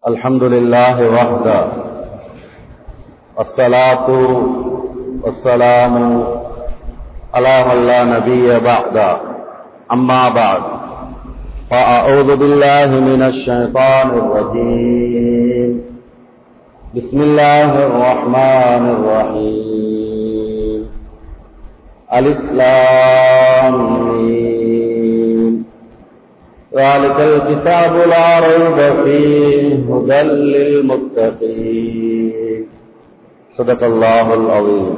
الحمد لله وحده والصلاة والسلام على من لا نبي بعده أما بعد فأعوذ بالله من الشيطان الرجيم بسم الله الرحمن الرحيم ألف لام ميم ذلك الكتاب لا ريب فيه هدى للمتقين صدق الله العظيم.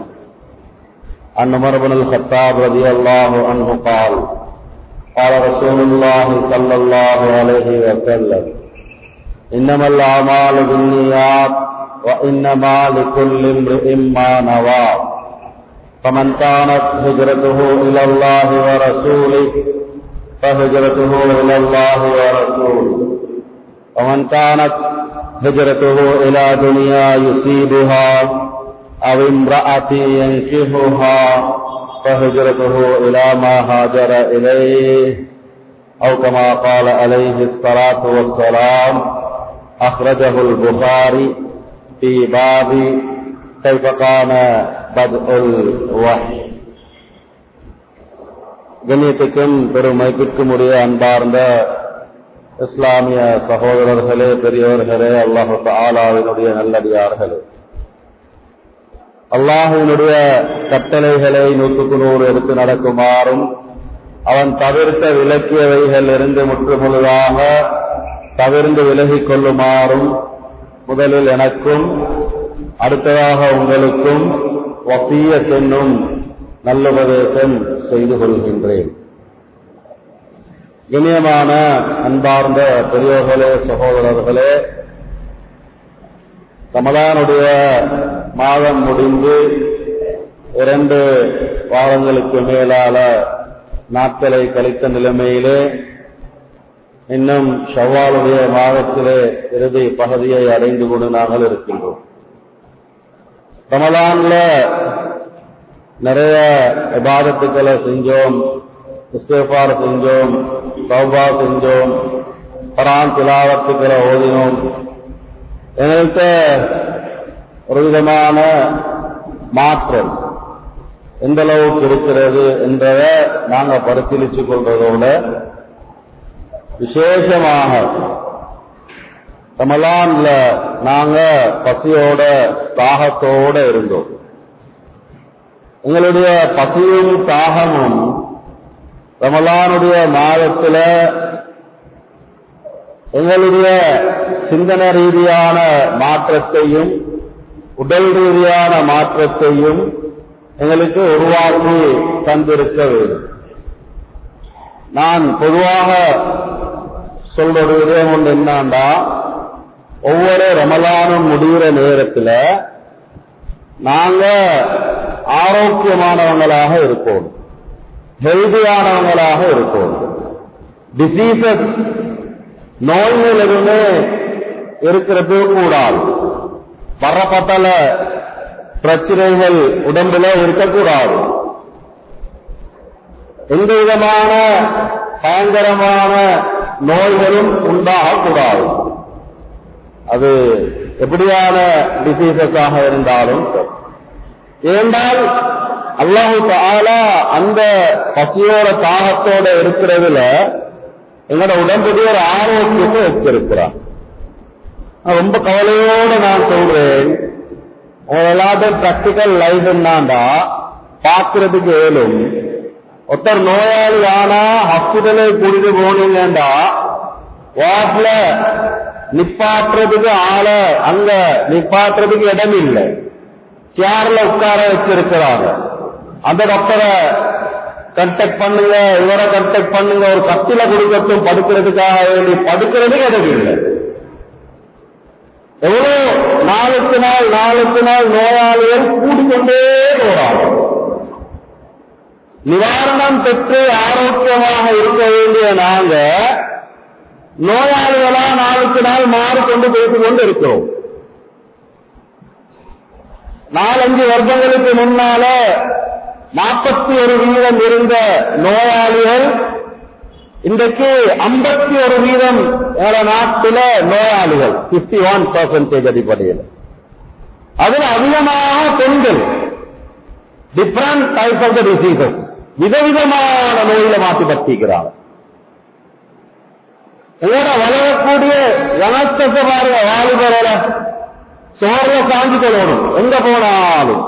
عن عمر بن الخطاب رضي الله عنه قال قال رسول الله صلى الله عليه وسلم إنما الأعمال بالنيات وإنما لكل امرئ ما نوى فمن كانت هجرته إلى الله ورسوله فهجرته إلى الله ورسوله ومن كانت هجرته إلى دنيا يصيبها أو امرأة ينكحها فهجرته إلى ما هاجر إليه أو كما قال عليه الصلاة والسلام. أخرجه البخاري في باب كيف كان بدء الوحي. கண்ணியத்துக்கும் பெருமைக்கும் உரிய அன்பார்ந்த இஸ்லாமிய சகோதரர்களே, பெரியவர்களே, அல்லாஹு தஆலாவினுடைய நல்லடியார்களே, அல்லாஹ்வினுடைய கட்டளைகளை 100% எடுத்து நடக்குமாறும் அவன் தவிர்த்த விலக்கியவைகள் இருந்து முற்றுமுழுதாக தவிர்ந்து விலகிக் கொள்ளுமாறும் முதலில் எனக்கும் அடுத்ததாக உங்களுக்கும் வசியத் என்னும் நல்லுபதேசம் செய்து கொள்கின்றேன். இனியமான அன்பார்ந்த பெரியோர்களே, சகோதரர்களே, ரமலானுடைய மாதம் முடிந்து 2 வாரங்களுக்கு மேலான நாட்களை கழித்த நிலைமையிலே இன்னும் ஷவ்வாலுடைய மாதத்திலே இறுதி பகுதியை அடைந்து கொண்டு நாங்கள் இருக்கின்றோம். ரமலான்ல நிறைய இபாதத்துக்களை செஞ்சோம், இஸ்திக்ஃபார் செஞ்சோம், தௌபா செஞ்சோம், குர்ஆன் திலாவத்துக்களை ஓதினோம். எங்கள்கிட்ட ஒரு விதமான மாற்றம் எந்த அளவுக்கு இருக்கிறது என்றதை நாங்கள் பரிசீலித்துக் கொள்வதோட விசேஷமாக ரமலான்ல நாங்க பசியோட தாகத்தோட இருந்தோம். எங்களுடைய பசியும் தாகமும் ரமலானுடைய மாதத்துல எங்களுடைய சிந்தனை ரீதியான மாற்றத்தையும் உடல் ரீதியான மாற்றத்தையும் எங்களுக்கு உருவாக்கி தந்திருக்க வேண்டும். நான் பொதுவாக சொல்ற ஒரு விதம் ஒன்று என்னன்னா, ஒவ்வொரு ரமலானும் முடிகிற நேரத்துல நாங்க ஆரோக்கியமானவங்களாக இருப்போம், ஹெல்தியானவங்களாக இருப்போம். டிசீசஸ் நோய்கள் எதுவுமே இருக்கிறது கூடாது, பரப்பட்டல பிரச்சனைகள் உடம்புல இருக்கக்கூடாது, எந்த விதமான பயங்கரமான நோய்களும் உண்டாகக்கூடாது. அது எப்படியான டிசீசஸாக இருந்தாலும் சரி. ஏனென்றால் அல்லாஹு தஆலா அந்த பசியோட தாகத்தோட இருக்கிறதுல எங்களோட உடம்புடைய ஒரு ஆரோக்கியத்தை வச்சிருக்கிறான். ரொம்ப கவலையோடு நான் சொல்றேன், எல்லாத்தையும் பிராக்டிக்கல் லைஃப் என்னாண்டா பார்க்கறதுக்கு ஏழும். ஒருத்தர் நோயாளி ஆனா ஹாஸ்பிட்டலே கூட்டிட்டு போனீங்கண்டா வாட்ல நிப்பாட்டுறதுக்கு ஆளை அங்க நிப்பாட்டுறதுக்கு இடம் இல்லை, சேர்ல உட்கார வச்சிருக்கிறாங்க. அந்த டாக்டரை கன்டாக்ட் பண்ணுங்க, இவரை கன்டாக்ட் பண்ணுங்க, ஒரு கத்தில கொடுக்கட்டும் படுக்கிறதுக்காக வேண்டி படுக்கிறதுக்கு இடம் இல்லை. எவ்வளவு நாளுக்கு நாள் நோயாளிகள் கூடிக்கொண்டே போறாங்க. நிவாரணம் பெற்று ஆரோக்கியமாக இருக்க வேண்டிய நாங்க நோயாளிகளா நாளுக்கு நாள் மாறிக்கொண்டு பேசிக் கொண்டு இருக்கிறோம். 4-5 வருடங்களுக்கு முன்னால 41% இருந்த நோயாளிகள் இன்றைக்கு 51% நாட்டில நோயாளிகள் 51% அடிப்படையில். அதில் அதிகமாக பெண்கள். Different types of the diseases, விதவிதமான நோயில மாற்றி பற்றிக்கிறாங்க. உங்களோட வளரக்கூடிய யனஸ்தத்தை பாருங்க, வாலிபரோட சோர்ல சாஞ்சி கொள்ளணும். எங்க போனாலும்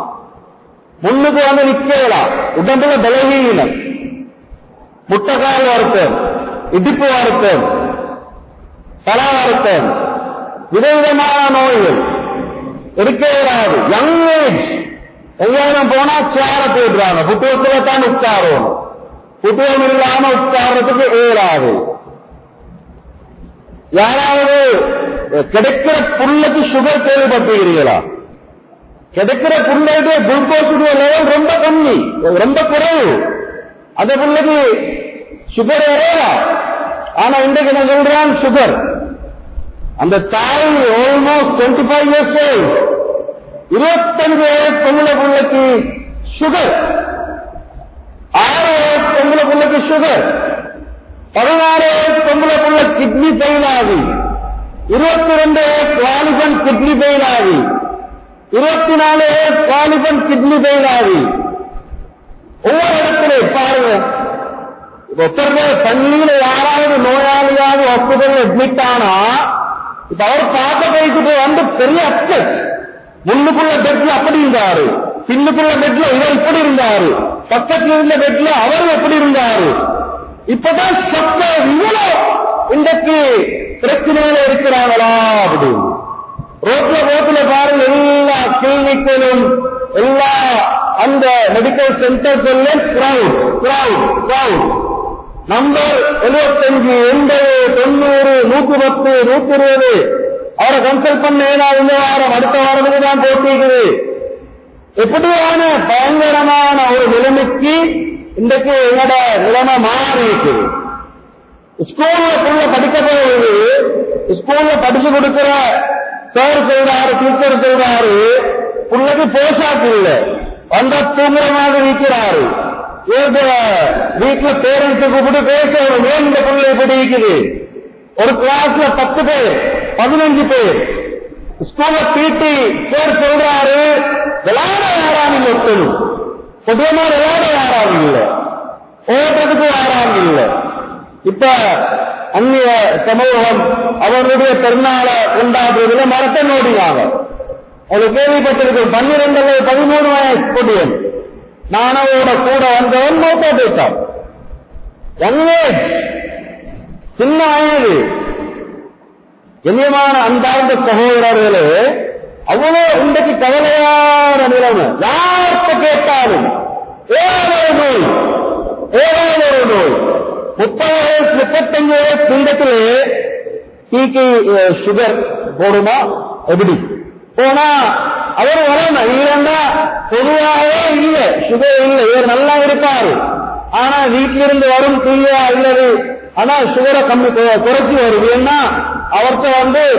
முன்னுக்கு வந்து நிக்கலாம். உடம்புல பலவீனம், முட்டைக்கால் வருத்தம், இடுப்பு வருத்தம், தல வருத்தம், விதவிதமான நோய்கள் இருக்கிறாரு. யங் ஏஜ் எங்கேயும் போனா சேர போடுறாங்க. புத்தகத்துல தான் உட்காரணும். புத்தகம் இல்லாம உட்கார்றதுக்கு ஏறாது. யாராவது கிடைக்கிற புல்லுக்கு சுகர் கேள்விப்பட்டிருக்கிறீர்களா? கிடைக்கிற புல்லுடைய குளுக்கோஸுடைய லெவல் ரொம்ப கம்மி, ரொம்ப குறைவு. அந்த புல்லுக்கு சுகர் ஏறலாம். ஆனா இன்றைக்கு நான் சொல்றான் சுகர். அந்த தாய் ஆல்மோஸ்ட் 25 இயர்ஸ் ஓல்ட், 25 வயசு பொம்பளை புள்ளைக்கு சுகர், 6 வயசு பொம்பளை புள்ளைக்கு சுகர், 16 வயசு பொம்பளை புள்ள கிட்னி ஃபெயில் ஆகி, 22 வயசு வாலிபன் கிட்னி ஃபெயில் ஆகி, 24 வயசு வாலிபன் கிட்னி ஃபெயில் ஆகி. ஒவ்வொரு இடத்துல பாருங்க. ஒருத்தருடைய பள்ளியில யாராவது நோயாளியாக ஹாஸ்பிட்டல் அட்மிட் ஆனா, இப்ப அவர் பார்க்க போய்கிட்டு வந்து பெரிய அப்செட். முன்னுக்குள்ள பெட்ல அப்படி இருந்தாரு, பின்னுக்குள்ள பெட்ல இவர் இப்படி இருந்தாரு, பக்கத்தில் இருந்த பெட்ல அவர் எப்படி இருந்தாரு. இப்பதான் சத்தம் இவ்வளவு இன்றைக்கு பிரச்சனையில இருக்கிறாங்களா அப்படின்னு. ரோட்ல பாருங்க, எல்லா கிளினிக்கிலும் எல்லா அந்த மெடிக்கல் சென்டர்ஸ் எல்லாம் கிரவுட். நம்பர் 75, 80, 90, 110, 120 அவரை கன்சல்ட் பண்ண ஏதாவது இந்த வாரம் அடுத்த வாரத்துக்கு தான் போட்டிக்குது. எப்படியான பயங்கரமான ஒரு நிலைமைக்கு இன்றைக்கு என்னோட நிலைமை மாறி இருக்குது. ஸ்கூல்ல படிக்க போகுது, ஸ்கூல்ல படிச்சு கொடுக்கிற சார் சொல்றாரு, டீச்சர் சொல்றாரு, புள்ளைக்கு போஷாக்கு இல்லை, வந்தா தூங்குற மாதிரி இருக்கிறாரு. வீட்டுல பேரண்ட்ஸ் கூப்பிட்டு பேசணும், ஏன் இந்த பிள்ளை இப்படி இருக்குது. ஒரு கிளாஸ்ல 10 பேர் 15 பேர். ஸ்கூல்ல பிடி சார் சொல்றாரு, விளையாட யாராவது இல்லை, ஒத்தனும் பொதுவா விளையாட யாராவது இல்லை, ஓட்டுறதுக்கு யாராவது இல்லை. இப்ப அந்நிய சமூகம் அவர்களுடைய பெருநாளை கொண்டாடுறதுல மரத்தை நோடினாங்க. அது கேள்விப்பட்டிருக்கு. 12 அல்லது 13 வயசு பொடியன் நானவோட கூட வந்தவன் மௌத்தா போயிட்டான். யங் ஏஜ், சின்ன வயது. கண்ணியமான அன்பார்ந்த சகோதரர்களே, அவ்வளவு இன்றைக்கு கவலையான நிலைமை. யார்கிட்ட கேட்டாலும் ஏதாவது நோய், 30 வயசு 35 வயசு பிண்டத்திலே டீக்கு சுகர் போடுமா எப்படி போனா அவர் வரணும். இல்லைன்னா பொதுவாகவே இல்லை, சுகர் இல்லை, இவர் நல்லா இருப்பாரு. ஆனா வீட்டிலிருந்து வரும் தீயா இல்லது, ஆனா சுகரை குறைச்சி வருது. ஏன்னா அவர்கிட்ட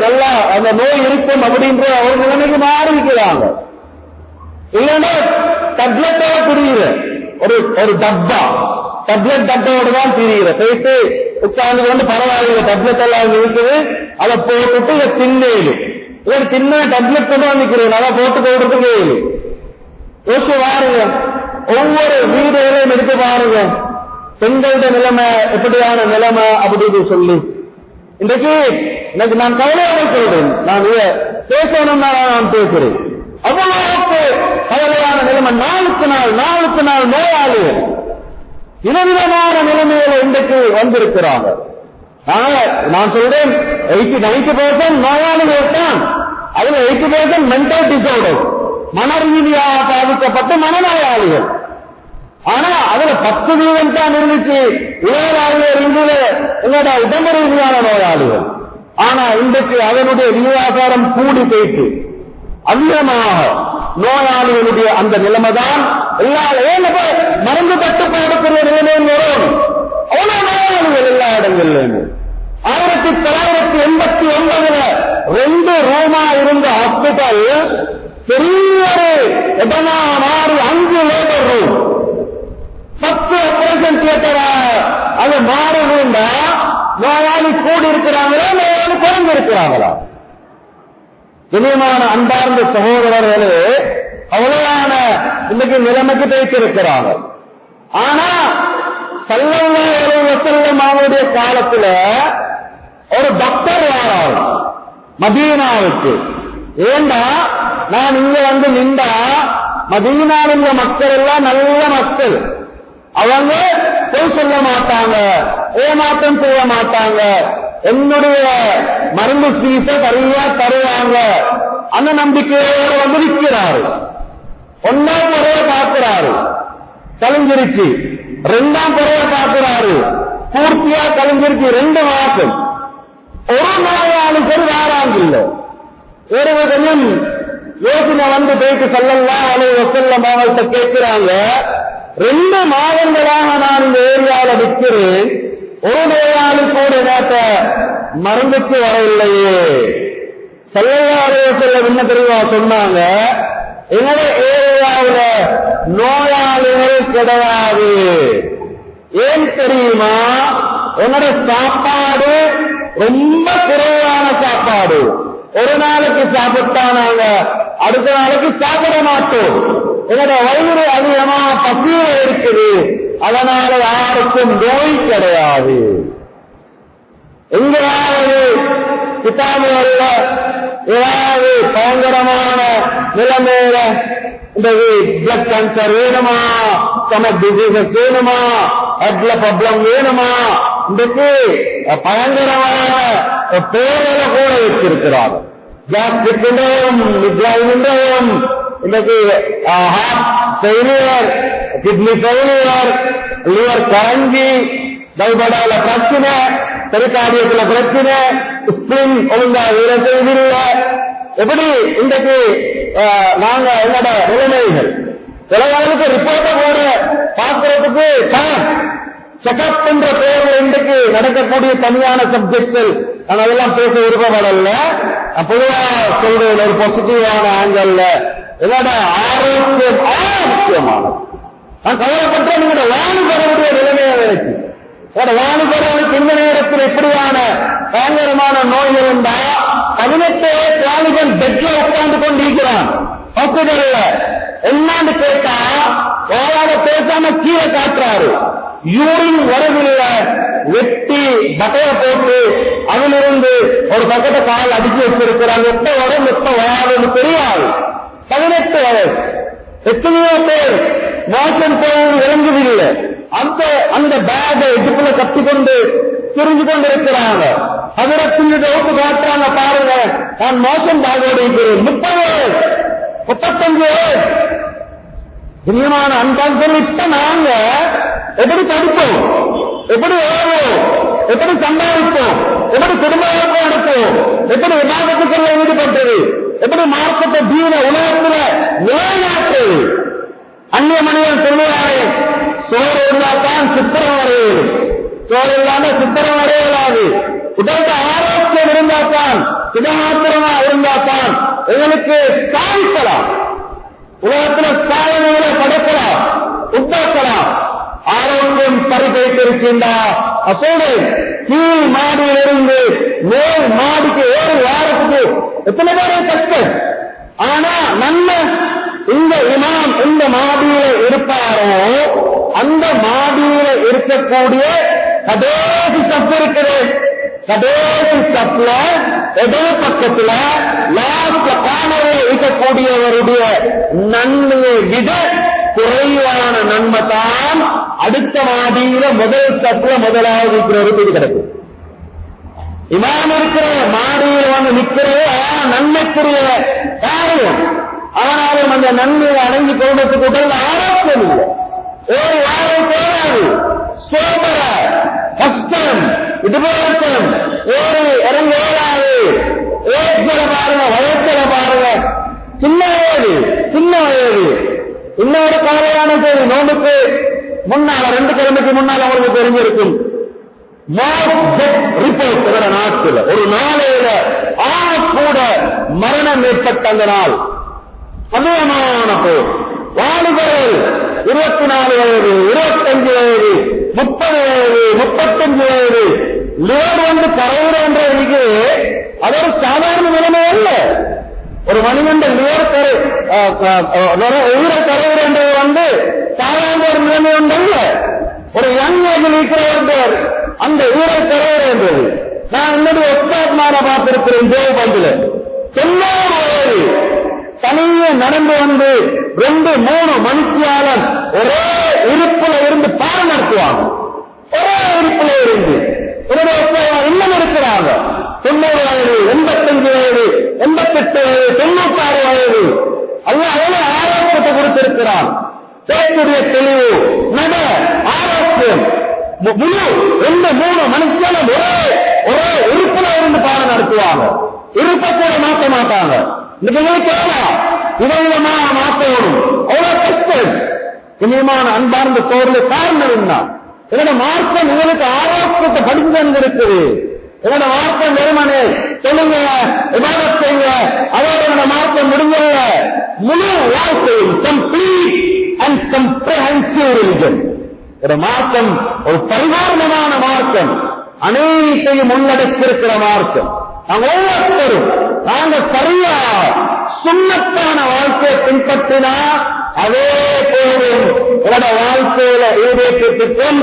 நல்லா அந்த நோய் இருக்கும் அப்படின்ற அவர் நிலைமைக்கு மாறி இருக்கிறாங்க. இல்லைன்னா டப்லெட்டோட புரியுற ஒரு டப்லெட் டப்போடு தான் தெரியுற. போயிட்டு உட்கார்ந்து கொண்டு பரவாயில்ல, டப்லெட் எல்லாம் இருக்குது, அதை போட்டுட்டு இதை தின்னேது. இவர் தின்ன டப்லெட் கொண்டு வந்துக்கிறேன், அதை போட்டு போடுறதுக்கு யோசிச்சு பாருங்க. ஒவ்வொரு வீடுகளையும் எடுத்து பாருங்க, பெண்களுடைய நிலைமை எப்படியான நிலைமை அப்படின்னு சொல்லி. இன்றைக்கு எனக்கு நான் கவலையாக சொல்றேன், நான் பேசணும்னா நான் பேசுறேன். அவ்வளவுக்கு கவலையான நிலைமை. நாளுக்கு நாள் நோயாளிகள் விதவிதமான நிலைமையில இன்றைக்கு வந்திருக்கிறாங்க. நான் சொல்றேன் 80-90% நோயாளிகள் தான். அதுல 80% மென்டல் டிசார்டர், மன ரீதியாக பாதிக்கப்பட்ட மனநோயாளிகள். ஆனா அதுல 10% தான் இருந்துச்சு உலகளாவிய ரீதியில என்னோட உடம்பு ரீதியான நோயாளிகள். ஆனா இன்றைக்கு அதனுடைய வியாபாரம் கூடி போயிட்டு அதிகமாக நோயாளிகளுடைய அந்த நிலைமைதான் எல்லா மருந்து தட்டுப்பாடுக்கிற நிலைமையும் வரும். அவ்வளவு நோயாளிகள் எல்லா இடங்களிலும். 1989 2 ரூமா இருந்த ஹாஸ்பிட்டல் பெரிய இடமா மாறி 5 லேபர் ரூம், 10 ஆபரேஷன் தியேட்டரா அது மாறுதுண்டா நோயாளி கூடி இருக்கிறாங்களா நோயாளி குறைந்து இருக்கிறாங்களா? இனிமான அன்பார்ந்த சகோதரர்களே, அவ்வளவான இன்னைக்கு நிலைமைக்கு பேசிருக்கிறாங்க. ஆனா ஸல்லல்லாஹு அலைஹி வஸல்லம் அவருடைய காலத்துல ஒரு டாக்டர் வாராரு மதீனாவுக்கு. ஏண்டா நான் இங்க வந்து நின்றா மதீனாவில் உள்ள மக்கள் எல்லாம் நல்ல மக்கள், அவங்க பொய் சொல்ல மாட்டாங்க, ஏமாற்றம் செய்ய மாட்டாங்க, என்னுடைய மருந்து ஃபீஸை சரியா தருவாங்க, அந்த நம்பிக்கையோடு வந்து நிற்கிறாரு. ஒன்னாம் முறைய பார்க்கிறாரு, கலைஞ்சிருச்சு. ரெண்டாம் முறைய பார்க்கிறாரு, பூர்த்தியா கலைஞ்சிருச்சு. 2 மாசம் ஒரு நோயாளிகள் வாராங்கில்ல. ஒரு கொஞ்சம் யோசனை வந்து போயிட்டு ஸல்லல்லாஹு அலைஹி வஸல்லம் அவங்கள்ட்ட கேட்கிறாங்க, 2 மாதங்களாக நான் இந்த ஏரியாவில் விற்கிறேன், ஒரு நோயாளி கூட நேற்ற மருந்துக்கு வரவில்லையே. ஸல்லல்லாஹு அலைஹி வஸல்லம் என்ன தெரியுமா சொன்னாங்க, என்னோட ஏரியாவில் நோயாளிகள் கிடையாது. ஏன் தெரியுமா? என்னோட சாப்பாடு ரொம்ப குறைவான சாப்பாடு. ஒரு நாளைக்கு சாப்பிட்டா நாங்க அடுத்த நாளைக்கு சாப்பிட மாட்டோம். என்னோட வயிறு அதிகமா பசிய இருக்குது, அதனால யாருக்கும் நோய் கிடையாது. எங்கேயாவது கிதாபுகள்ல ஏதாவது பயங்கரமான நிலைமையில இந்த பிளட் கேன்சர் வேணுமா, ஸ்டமக் டிசீசஸ் வேணுமா, ஹெட்ல ப்ராப்ளம் வேணுமா, இன்றைக்கு பயங்கரமான பேரல கூட வச்சிருக்கிறார். கேஸ்ட்ரிக் மிட்லைன், இன்றைக்கு heart failure, kidney failure, liver கரஞ்சி, கைபடால பிரச்சனை, பெருக்காரியத்துல பிரச்சனை, ஸ்பின் ஒழுங்கா வேலை செய்தில்லை. எப்படி இன்றைக்கு நாங்க என்னோட நிலைமைகள் சில நாளுக்கு ரிப்போர்ட்டை கூட பார்க்கறதுக்கு செக்அப் என்ற பெயர்ல இன்றைக்கு நடக்கக்கூடிய தனியான சப்ஜெக்ட்கள் நான் அதெல்லாம் பேச விருப்பப்படல. பொதுவா சொல்றேன் ஒரு பாசிட்டிவான ஆங்கிள். என்னோட ஆரோக்கியம் முக்கியமானது. நான் கவலைப்பட்டேன் நீங்களோட வாணிபருடைய நிலைமையை நினைச்சு. வாணிபர்களுக்கு இந்த நேரத்தில் எப்படியான பயங்கரமான நோய் இருந்தா 18 வாலிபன் பெட்ல உட்கார்ந்து கொண்டிருக்கிறான் ஹாஸ்பிட்டல்ல. என்னன்னு கேட்டா வாழாத பேசாம கீழே காட்டுறாரு. யூரின் வரவில்லை, வெட்டி பட்டைய போட்டு அதிலிருந்து ஒரு பக்கத்தை கால் அடிச்சு வச்சிருக்கிறாங்க. எப்ப வரும் எப்ப வராதுன்னு தெரியாது. 18 வயசு. எத்தனையோ பேர் மோசம் போய் விளங்குதில்லை. அந்த பேகை இடுப்புல கட்டிக்கொண்டு திரிஞ்சு கொண்டிருக்கிறாங்க. அதிரத்தில் ஒப்பு காட்டுறாங்க, பாருங்க நான் மோசம் பேகோடு இருக்கிறேன். 30 வயசு 35 வயசு. பிரியமான அன்பான் சொல்லி இப்ப நாங்க எப்படி படிப்போம், எப்படி ஓடுவோம், எப்படி சம்பாதிப்போம், எப்படி குடும்பத்தை நடத்துவோம், எப்படி விவாதத்துக்குள்ள ஈடுபட்டது, எப்படி மார்க்கத்தை தீன உலகத்துல நிலைநாட்டுவது. அந்நிய மனிதன் சொல்லுவாரே, சோறு இருந்தால்தான் சித்திரம் வரையாது, சோறு இல்லாம சித்திரம் வரையலாது. உடல் ஆரோக்கியம் இருந்தால்தான், சுகமாத்திரமா இருந்தால்தான் எங்களுக்கு சாதிக்கலாம். உலகத்துல சாதனைகளை படைக்கலாம், உண்டாக்கலாம். ஆரோக்கியம் பரிசெய்திருக்கின்றா அப்போது கீழ் மாடியிலிருந்து மேல் மாடிக்கு 1 வாரத்துக்கு எத்தனை பேரே கஷ்டம். ஆனா நன்மை இந்த இமாம் இந்த மாடியில இருப்பாரோ அந்த மாடியில இருக்கக்கூடிய கடைசி சப்பு இருக்குது. கடைசி சப்புல எதிர் பக்கத்துல லாஸ்ட் காணவில் இருக்கக்கூடியவருடைய நன்மையை விட குறைவான நன்மை தான் அடுத்த மாடியில முதல் சப்புல முதலாவது இருக்கிறவருக்கு இது கிடைக்கும். இமாம் இருக்கிற மாடியில வந்து நிற்கிறது நன்மைக்குரிய காரியம். ஆனாலும் அந்த நன்மையை அடங்கி கொள்வதற்கு உடல் ஆரோக்கியம் இல்லை. ஒரு வாரம் போராது சோபர கஷ்டம் இதுபோலம் ஏறி இறங்க ஏறாது. ஏற்ற பாருங்க, வயசுல பாருங்க, சின்ன வயது. இன்னொரு கவலையான செய்தி, நோம்புக்கு முன்னால 2 கிழமைக்கு முன்னால் அவங்களுக்கு தெரிஞ்சிருக்கும். ரிப்போர்ட் நாட்டில் ஒரு நாளையில கூட மரணம் ஏற்பட்ட அந்த நாள் அதிகமான போர். வாலிபர்கள் 24 வயது 25 வயது 30 வயது 35 வயது லிவர் வந்து கரையுற இருக்கு. அது ஒரு சாதாரண நிலைமை அல்ல. ஒரு மனிதன் லிவர் உயிரை கரையுற வந்து சாதாரண ஒரு நிலைமை ஒன்றல்ல. ஒரு யங் ஏஜில் இருக்கிறவர் அந்த உயிரை கரையுற என்றது. நான் என்னுடைய உஸ்தாத்மார பார்த்திருக்கிறேன் தேவபந்தில 90 வயது தனியே நடந்து வந்து 2-3 மணித்தியாலம் ஒரே இருப்புல இருந்து பாடம் நடத்துவாங்க. ஒரே இருப்புல இருந்து இன்னும் இருக்கிறாங்க. 90 வயது 85 வயது 88 வயது 96 வயது அல்லாஹ் அவ்வளவு ஆரோக்கியத்தை கொடுத்திருக்கிறான். பேச்சுடைய தெளிவு நட ஆரோக்கியம் முழு 2-3 மணித்தியாலம் ஒரே இருப்புல இருந்து பாடம் நடத்துவாங்க. இருப்பத்தை மாற்ற மாட்டாங்க. இன்னைக்கு இதைவிதமா மாற்றணும். அவ்வளவு கஷ்டம். இனிமான அன்பார்ந்த சோர்வு காரணம் என்ன? என்னோட மார்க்கம் இவனுக்கு ஆரோக்கியத்தை படித்து தந்திருக்குது. என்னோட மார்க்கம் வெறுமனே சொல்லுங்க விவாதம் செய்ய அதோட என்னோட மார்க்கம் முடிஞ்சல. முழு வாழ்க்கையில் கம்ப்ளீட் அண்ட் கம்ப்ரஹென்சிவ் ரிலிஜன். மார்க்கம் ஒரு பரிபூர்ணமான மார்க்கம், அனைத்தையும் உள்ளடக்கியிருக்கிற மார்க்கம். நாங்கள் ஒவ்வொருத்தரும் நாங்கள் சரியா சுண்ணத்தான வாழ்க்கையை பின்பற்றினா அதே போதும் என்னோட வாழ்க்கையில ஈடேற்றத்துக்கும்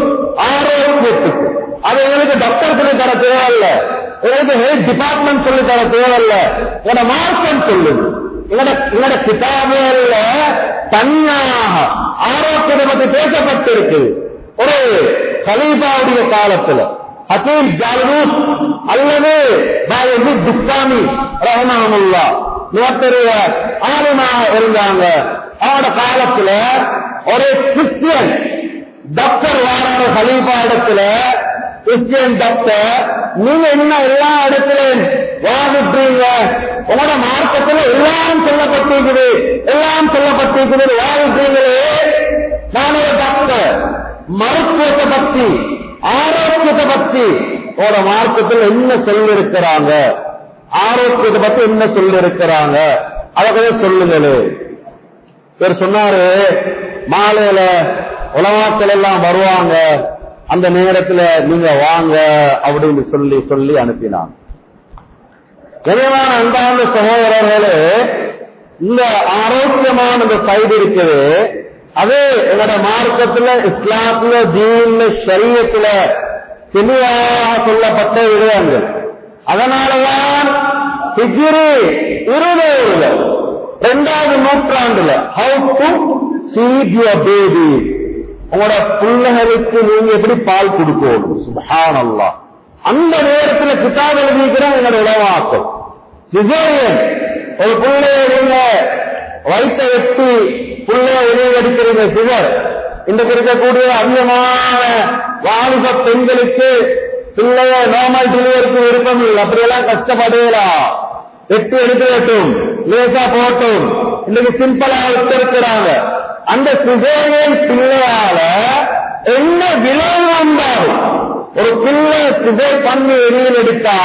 ஆரோக்கியத்துக்கும். அது எங்களுக்கு டாக்டர் சொல்லி தர தேவையில்ல, எங்களுக்கு ஹெல்த் டிபார்ட்மெண்ட் சொல்லி தர தேவையில்ல. என்னோட மார்க்கம் சொல்லுது. என்னோட கிதாபுல தனியாக ஆரோக்கியத்தை பற்றி பேசப்பட்டிருக்கு. ஒரு கலீஃபாவுடைய காலத்துல ஹக்கீம் ஜாலூஸ் அல்லது பாயசீத் பிஸ்தாமி ரஹ்மஹுல்லாஹ் நோட்டரிய ஆலிமாக இருந்தாங்க. அவரோட காலத்துல ஒரு கிறிஸ்டியன் டாக்டர் வாரான கலீஃபா இடத்துல கிறிஸ்டியன் டாக்டர், நீங்க என்ன எல்லா இடத்திலும் வாதிட்டீங்க, உங்களோட மார்க்கத்தில் எல்லாம் சொல்லப்பட்டிருக்குது வாதிட்டீங்களே. நான் ஒரு டாக்டர், மருத்துவத்தை பற்றி ஆரோக்கியத்தை பற்றி ஒரு மார்க்கத்தில் என்ன சொல்லிருக்கிறாங்க, ஆரோக்கியத்தை பற்றி என்ன சொல்லிருக்கிறாங்க அதை சொல்லுங்களே. இவர் சொன்னாரு, மாலையில உலமாக்கள் எல்லாம் வருவாங்க, அந்த நேரத்துல நீங்க வாங்க அப்படின்னு சொல்லி அனுப்பினாங்க. கனிவான அன்பார்ந்த சகோதரர்களே, இந்த ஆரோக்கியமான இந்த சைடு இருக்குது, அது எங்களோட மார்க்கத்துல இஸ்லாத்துல தீன்ல ஷரியத்துல தெளிவாக சொல்லப்பட்ட விடயங்கள். அதனாலதான் ஹிஜ்ரி 20 2வது நூற்றாண்டுல how to feet your baby, உங்களோட பிள்ளைகளுக்கு நீங்க எப்படி பால் கொடுக்கணும். சுப்ஹானல்லாஹ். அந்த நேரத்தில் கிதாப் எழுதிக்கிறோம் எங்களோட உலமாக்கள். சிசேரியன் ஒரு பிள்ளைய நீங்க வயிற்றை வெட்டி பிள்ளைய வெளியெடுக்கிறீங்க. சிசர் இன்றைக்கு இருக்கக்கூடிய அதிகமான வாலிப பெண்களுக்கு பிள்ளைய நார்மல் டெலிவரிக்கு விருப்பம் இல்லை. அப்படியெல்லாம் கஷ்டப்படலாம். வெட்டி எடுத்துட்டும் லேசா போட்டும் இன்னைக்கு சிம்பிளா வச்சிருக்கிறாங்க. அந்த சிசேரியன் பிள்ளையால என்ன விளைவு உண்டாகும்? ஒரு பிள்ளை சிசை பண்ணி வெளியில் எடுத்தா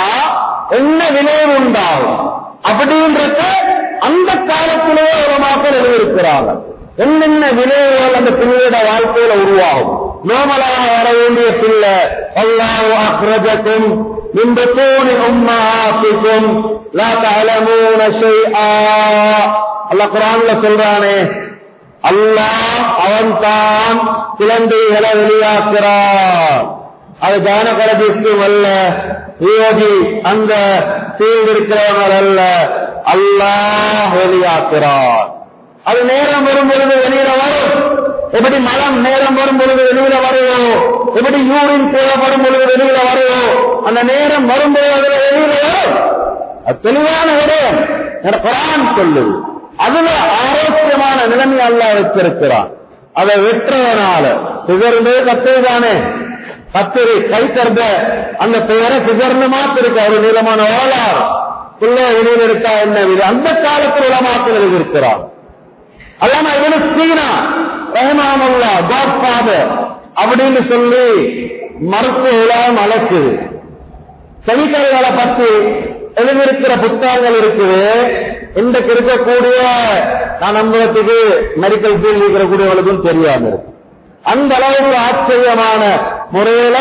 என்ன விளைவு உண்டாகும் அப்படின்றத அந்த காலத்திலேயே ஒரு மக்கள் எழுதியிருக்கிறாங்க. என்னென்ன விளைவுகள் அந்த பிள்ளையோட வாழ்க்கையில உருவாகும். நோமலாக வர வேண்டிய பிள்ளை அல்லாஹ் அக்ரஜக்கும் மின் புத்தூனி உம்மஹாத்திக்கும் லா தஅலமூன ஷைஆ. அல்லாஹ் குர்ஆன்ல சொல்றானே, அல்லாஹ் அவன்தான் குழந்தைகளை வெளியாக்குறான். அது கானகரபிஸ்டும் அல்ல, யோகி அந்த ஃபீல்டு இருக்கிறவங்க அல்ல, அல்லாஹ் வெளியாக்குறான். அது நேரம் வரும் பொழுது வெளியில வரும். எப்படி மலம் நேரம் வரும் பொழுது வெளியில வருவோ, எப்படி யூரின் தேவைப்படும் பொழுது வெளியில வருவோ, அந்த நேரம் வரும்போது அதுல வெளியில வரும். அது தெளிவான விடயம் குர்ஆன் சொல்லுது. அதுல ஆரோக்கியமான நிலைமை அல்லாஹ் வச்சிருக்கிறான். அதை வெற்றவனால சிகர்ந்து கத்துதானே, கத்திரி கைத்தர்ந்த அந்த பெயரை சிகர்ந்து மாத்திருக்க ஒரு நீளமான ஓலார் பிள்ளை வெளியில் இருக்கா என்ன இது அந்த காலத்தில் உலமாக்கள் எழுதியிருக்கிறார். அல்லாம இவனு சீனா ரஹ்மஹுல்லாஹ் காட் ஃபாதர் அப்படின்னு சொல்லி மருத்துவ உலகம் அழைக்குது. கெமிக்கல்களை பற்றி எழுதியிருக்கிற புத்தகங்கள் இருக்குது. இன்றைக்கு இருக்கக்கூடிய நான் நம்புறதுக்கு மெடிக்கல் ஃபீல்டு இருக்கக்கூடியவர்களுக்கும் தெரியாம இருக்கு. அந்த அளவுக்கு ஆச்சரியமான முறையில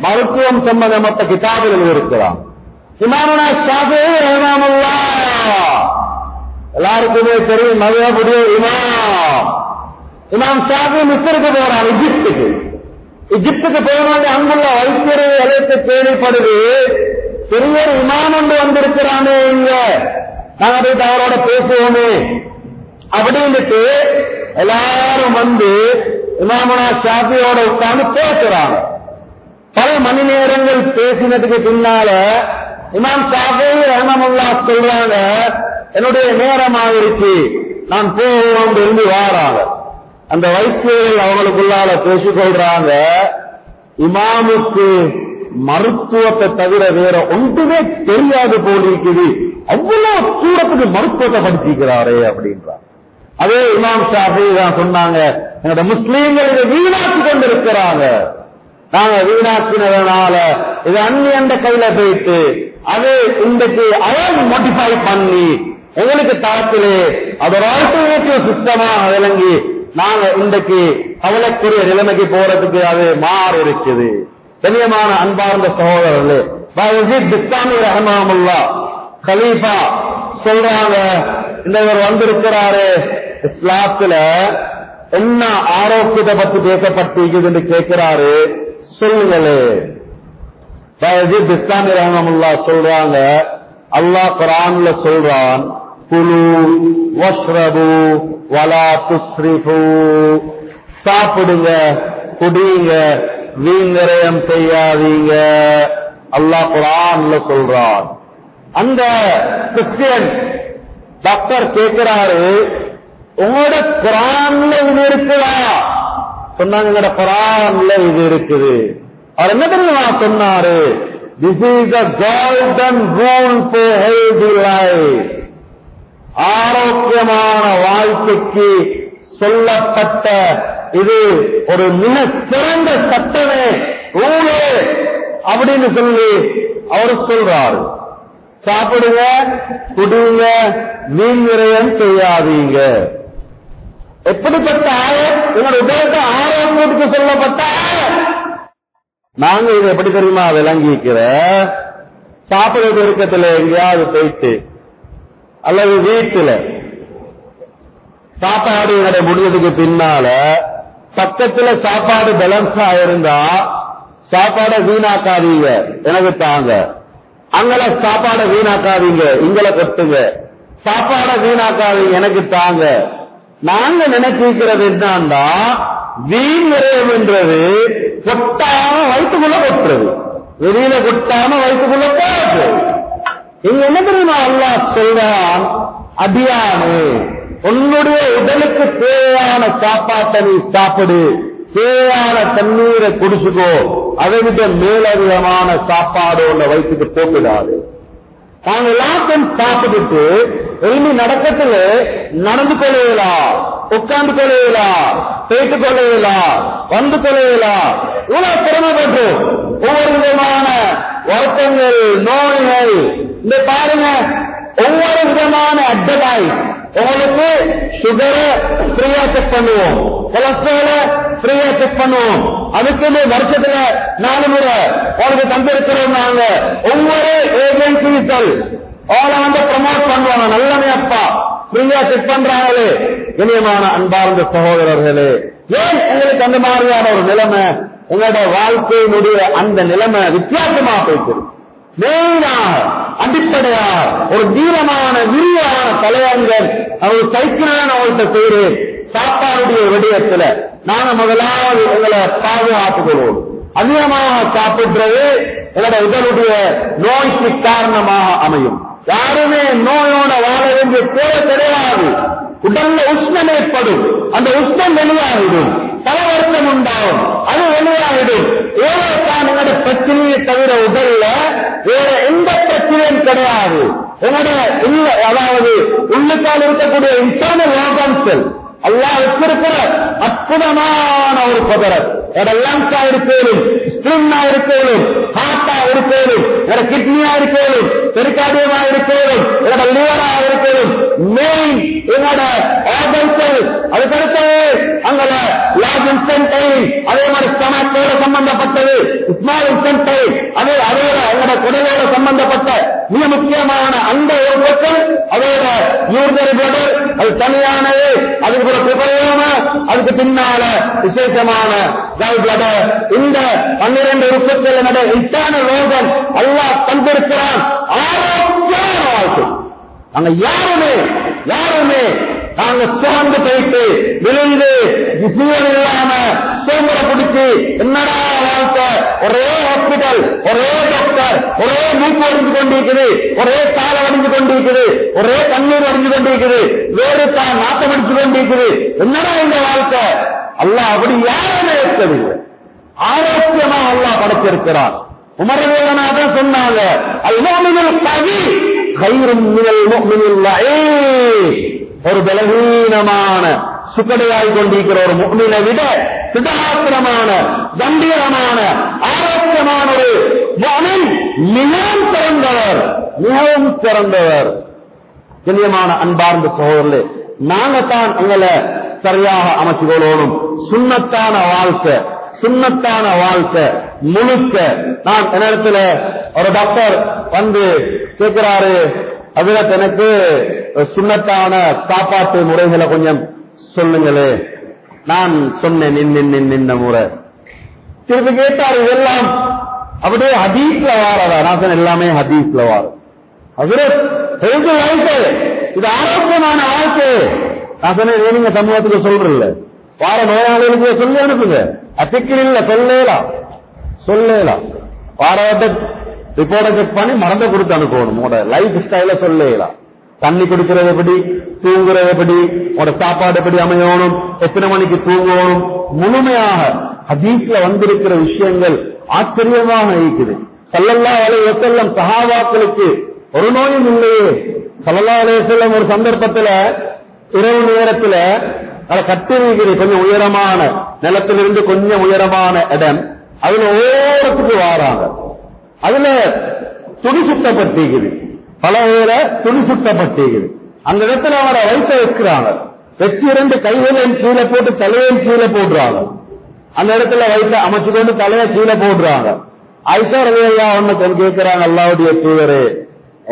மருத்துவம் சம்பந்தப்பட்ட கிதாபுகள் இருக்கிறான். இமாமுனா ஷாஃபிஈ ரஹ்மத்துல்லாஹ் எல்லாருக்குமே தெரியும், மதுஹபுடைய இமாம் ஷாஃபிஈ மிஸ்ருக்கு போறான், எகிப்துக்கு போனோட அங்குள்ள வைத்தியரை அழைத்து கேள்விப்படுது, பெரிய இமாம் ஒன்று வந்திருக்கிறானே இங்க, நாங்க போயிட்டு அவரோட பேசுவோமே அப்படின்ட்டு எல்லாரும் வந்து இமாமுனா ஷாஃபியோட உட்கார்ந்து பேசுறாங்க. பல மணி நேரங்கள் பேசினதுக்கு பின்னால இமாம் ஷாஃபிஈ ரஹ்மத்துல்லாஹ் சொல்றாங்க, என்னுடைய நேரம் ஆயிருச்சு, நான் போவோம் இருந்து வாராங்க. அந்த வைத்தியர்கள் அவங்களுக்குள்ளால பேசிக்கொள்றாங்க, இமாமுக்கு மருத்துவத்தை தவிர வேற ஒன்றுமே தெரியாது போலிருக்குது, அவ்வளவு தூரத்துக்கு மருத்துவத்தை படிச்சிருக்கிறாரே அப்படின்றார். அதே இமாம் ஷாஃபிஈ தான் சொன்னாங்க, எங்களோட முஸ்லீம்கள் இதை வீணாக்கி கொண்டிருக்கிறாங்க, நாங்க வீணாக்கினதுனால இது அந்நியண்ட கையில போயிட்டு அது இன்றைக்கு அவன் மோடிஃபை பண்ணி எங்களுக்கு தரத்திலே அது ஒரு ஆல்டர்னேட்டிவ் சிஸ்டமா விளங்கி நாங்க இன்றைக்கு கவலைக்குரிய நிலைமைக்கு போறதுக்கு அது மாறி இருக்குது. கண்ணியமான அன்பார்ந்த சகோதரர்களே, பையஜீத் பிஸ்தாமி ரஹ்மத்துல்லாஹ் கலீஃபா சொல்றாங்க, இந்த இவர் வந்திருக்கிறாரு, இஸ்லாத்துல என்ன ஆரோக்கியத்தை பத்தி பேசப்பட்டிருக்குது என்று கேட்கிறாரு, சொல்லுங்களே. பையஜீத் பிஸ்தாமி ரஹ்மத்துல்லாஹ் சொல்றாங்க, அல்லாஹ் குர்ஆன்ல சொல்றான், குலு வஷ்ரபு வலா துஸ்ரிஃபு, சாப்பிடுங்க குடிங்க வீண்விரயம் செய்யாதீங்க, அல்லாஹ் குர்ஆன்ல சொல்றான். அந்த கிறிஸ்டியன் டாக்டர் கேட்கிறாரு, உங்களோட குர்ஆன்ல இது இருக்குதா? சொன்னாங்க, எங்களோட குர்ஆன்ல இது இருக்குது. அவர் என்ன தெரியுமா சொன்னாரு, this is a golden rule for healthy life, ஆரோக்கியமான வாழ்க்கைக்கு சொல்லப்பட்ட இது ஒரு மிக சிறந்த சட்டமே, ரூலே அப்படின்னு சொல்லி அவர் சொல்றாரு. சாப்பிடுங்க குடிங்க வீண்விரயம் செய்யாதீங்க. எப்படிப்பட்ட உங்களோட உதயத்தை ஆரோக்கியத்துக்கு சொல்லப்பட்ட நாங்க இதை எப்படி தெரியுமா விளங்கிக்கிற, சாப்பிடுறது இருக்கத்துல எங்கேயாவது போயிட்டு அல்லது வீட்டுல சாப்பாடு முடிஞ்சதுக்கு பின்னால பக்கத்துல சாப்பாடு பேலன்ஸா இருந்தா சாப்பாடை வீணாக்காதீங்க, எனக்கு தாங்க. அங்கல சாப்பாடை வீணாக்காதீங்க, இங்கல கொட்டுங்க. சாப்பாடை வீணாக்காதீங்க, எனக்கு தாங்க. நாங்க நினைச்சிருக்கிறது என்னன்னா, வீண் விரயம் என்றது கொட்டாம வயிற்றுக்குள்ள கொட்டுறது, வெளியில கொட்டாம வயிற்றுக்குள்ள போறது. இங்க என்ன தெரியுமா அல்லாஹ் சொல்றான், அடியானே உன்னுடைய உடலுக்கு தேவையான சாப்பாட்டை நீ சாப்பிடு, தேவையான தண்ணீரை குடிச்சுக்கோ, அதை விட மேலதிகமான சாப்பாடு உள்ள வயிற்றுக்கு போட்டுடாது. நாங்க எல்லாத்தையும் சாப்பிட்டுட்டு எழுதி நடக்கத்துல நடந்து கொள்ளையலாம், உட்கார்ந்து கொள்ளையலாம், போயிட்டு கொள்ளையலாம், வந்து கொள்ளையலாம், இவ்வளவு திறமைப்பட்டு ஒவ்வொரு விதமான வருத்தங்கள் நோய்கள் இந்த பாருங்க, ஒவ்வொரு விதமான அட்வர்டைஸ். உங்களுக்கு சுகரை ஃப்ரீயா செக் பண்ணுவோம், கொலஸ்ட்ரால ஃப்ரீயா செக் பண்ணுவோம், அதுக்குன்னு வருஷத்துல 4 முறை உங்களுக்கு தந்திருக்கிறோம். நாங்க ஒவ்வொரு ஏஜென்சிகள் அவளை ப்ரமோட் பண்ணுவாங்க, நல்லமையப்பா ஃப்ரீயா செக் பண்றாங்களே. இனியமான அன்பார்ந்த சகோதரர்களே, ஏன் உங்களுக்கு அந்த மாதிரியான ஒரு நிலைமை, உங்களோட வாழ்க்கையினுடைய அந்த நிலைமை வித்தியாசமா போயிட்டு மெயினாக அடிப்படையாக ஒரு நீளமான விரிவான தலையங்கள் அவர் சைக்கிளான அவர்கிட்ட செய்கிறேன். சாப்பாடுடைய விடயத்துல நாங்க முதலாவது எங்களை பாதுகாத்துக் கொள்வோம். அதிகமாக சாப்பிடுறது எங்களோட உடலுடைய நோய்க்கு காரணமாக அமையும். யாருமே நோயோட வாழ வேண்டிய தேவை கிடையாது. உடல்ல உஷ்ணம் ஏற்படும், அந்த உஷ்ணம் வெளியாகிடும், தலவர்த்தம் உண்டாகும், அது வெளியாகிடும். ஏதோ தான் உங்களோட பிரச்சனையை தவிர உடல்ல வேற எந்த பிரச்சனையும் கிடையாது. உங்களுடைய அதாவது உள்ளுக்கால் இருக்கக்கூடிய இன்டர்னல் ஆர்கன்ஸ் அல்லாஹ் வச்சிருக்கிற அற்புதமான ஒரு பதரம். லங்ஸா இருக்கேனும், ஸ்பிரின்னா இருக்கேனும், ஹார்ட்டா இருக்கேனும், கிட்னியா இருக்கேனும், பெரிகார்டியமா இருக்கேனும், லிவரா இருக்கேனும், மெயின் என்னோட ஆர்கன்கள். அதுக்கடுத்து அங்கே லார்ஜ் இன்ஸ்டன்டைன், அதே மாதிரி ஸ்டமக்கோட சம்பந்தப்பட்ட இருக்கிறது இஸ்மாயில் சென்டை, அது அதோட எங்களோட குடலோட சம்பந்தப்பட்ட மிக முக்கியமான அந்த ஒரு பொருட்கள் அதோட யூர்தரி பிளடு, அது தனியானது, அதுக்கு ஒரு குபரையான, அதுக்கு பின்னால விசேஷமான கல் பிளடு. இந்த 12 உறுப்புகள் இன்டர்னல் ஆர்கன் அல்லாஹ் தந்திருக்கிறான். ஆரோக்கியமான வாழ்க்கை. நாங்க யாருமே நாங்க சுமந்து போயிட்டு விழுந்து ஜீவன் இல்லாம சோம்பரை பிடிச்சு என்னடா வாழ்க்கை, ஒரே ஹாஸ்பிட்டல், ஒரே டாக்டர், ஒரே மூக்கு அடிஞ்சு கொண்டிருக்குது, ஒரே காலை அடிஞ்சு கொண்டிருக்குது, ஒரே கண்ணீர் அடிஞ்சு கொண்டிருக்குது, வேறு தான் நாட்டம் அடிச்சு கொண்டிருக்குது, என்னடா இந்த வாழ்க்கை? அல்லாஹ் அப்படி யாருமே இருக்கவில்லை. ஆரோக்கியமா அல்லாஹ் படைச்சிருக்கிறார். உமரவேதனாதான் சொன்னாங்க, அல் முஃமினுல் கவி கைரும் மினல் முஃமினில் லஈஃப். ஒரு பலவீனமான சுக்கடையாய் கொண்டிருக்கிற ஒரு முஃமினை விட திடகாத்திரமான கம்பீரமான ஆரோக்கியமான ஒரு முஃமின் மிகவும் சிறந்தவர். கண்ணியமான அன்பார்ந்த சகோதரர்களே, நாங்க தான் எங்களை சரியாக அமைச்சு கொள்ளணும். சுன்னத்தான வாழ்க்கை முழுக்க. நான் என்னிடத்துல ஒரு டாக்டர் வந்து கேட்கிறாரு, அதுல எனக்கு சுன்னத்தான சாப்பாட்டு முறைகளை கொஞ்சம் சொல்லுங்களே. நான் சொன்னேன் நின்ன முறை. திருப்பி கேட்டார், இதெல்லாம் அப்படியே ஹதீஸ்ல வாரதா? நான் சொன்ன எல்லாமே ஹதீஸ்ல வாரம். ஹெல்த் வாழ்க்கை, இது ஆரோக்கியமான வாழ்க்கை. நான் சொன்னேன், நீங்க சமூகத்துக்கு சொல்றல, வார நோயாளிகளுக்கு சொல்லி அனுப்புங்க. அத்திக்கில் இல்ல, சொல்லலாம். வாரத்தை ரிப்போர்ட்டை செக் பண்ணி மறந்து கொடுத்து அனுப்பணும். உங்களோட லைஃப் ஸ்டைல சொல்லலாம். தண்ணி குடிக்கிறது எப்படி, தூங்குறது எப்படி, உங்களோட சாப்பாடு எப்படி அமையணும், எத்தனை மணிக்கு தூங்கணும், முழுமையாக ஹதீஸ்ல வந்திருக்கிற விஷயங்கள் ஆச்சரியமாக இருக்குது. ஸல்லல்லாஹு அலைஹி வஸல்லம் சஹாபாக்களுக்கு ஒரு நோயும் இல்லையே. ஸல்லல்லாஹு அலைஹி வஸல்லம் ஒரு சந்தர்ப்பத்துல இரவு நேரத்துல கட்டிருக்கிறது, கொஞ்சம் உயரமான நிலத்திலிருந்து கொஞ்சம் உயரமான இடம், அதுல ஓரத்துக்கு வாராங்க. அதுல துணி சுத்தப்பட்டிருக்குது, பல வேலை துணி சுத்தப்பட்டிருக்குது. அந்த இடத்துல அவரை வயிற்ற வைக்கிறாங்க. வச்சு 2 கைகளையும் கீழே போட்டு தலையையும் கீழே போடுறாங்க. அந்த இடத்துல வயிற்ற அமைச்சு கொண்டு தலையை கீழே போடுறாங்க. ஆயிஷா ரலியல்லாஹு அன்ஹா கேட்கிறாங்க, அல்லாஹ்வுடைய தூதரே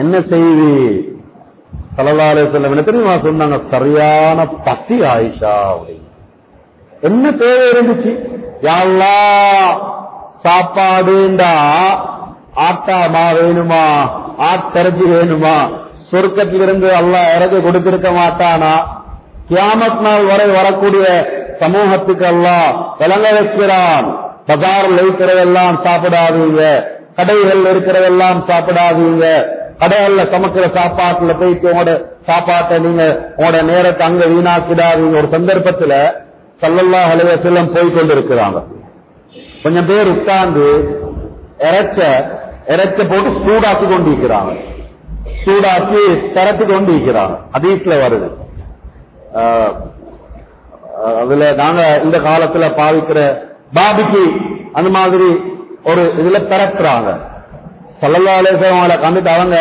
என்ன செய்தி? ஸல்லல்லாஹு அலைஹி வஸல்லம் என்ன தெரியுமா சொன்னாங்க? சரியான பசி ஆயிஷா. என்ன தேவை இருந்துச்சு? யா அல்லாஹ், சாப்பாடுண்டா ஆட்டா மா வேணுமா, ஆட்டரைச்சி வேணுமா? சொர்க்கத்திலிருந்து அல்லாஹ் இறக்கி கொடுத்திருக்க மாட்டானா? கியாமத் நாள் வரை வரக்கூடிய சமூகத்துக்கு அல்லாஹ் விளங்க வைக்கிறான். பஜாரில் இருக்கிறதெல்லாம் சாப்பிடாதீங்க, கடைகள் இருக்கிறதெல்லாம் சாப்பிடாதீங்க, கடைகள்ல சமைக்கிற சாப்பாட்டுல போயிட்டு உங்களோட சாப்பாட்டை நீங்க உங்களோட நேரத்தை அங்க வீணாக்கிடாதீங்க. ஒரு சந்தர்ப்பத்துல ஸல்லல்லாஹு அலைஹி வஸல்லம் போய் கொண்டிருக்கிறாங்க. கொஞ்சம் பேர் உட்கார்ந்து இறைச்ச போட்டு சூடாக்கி கொண்டிருக்கிறாங்க. சூடாக்கி திரட்டி கொண்டிருக்கிறாங்க. ஹதீஸ்ல வருது. அதுல நாங்க இந்த காலத்துல பாவிக்கிற பாபிக்கு அந்த மாதிரி ஒரு இதுல திறக்கிறாங்க. ஸல்லல்லாஹு அலைஹி வஸல்லம் கண்டுட்டு அவங்க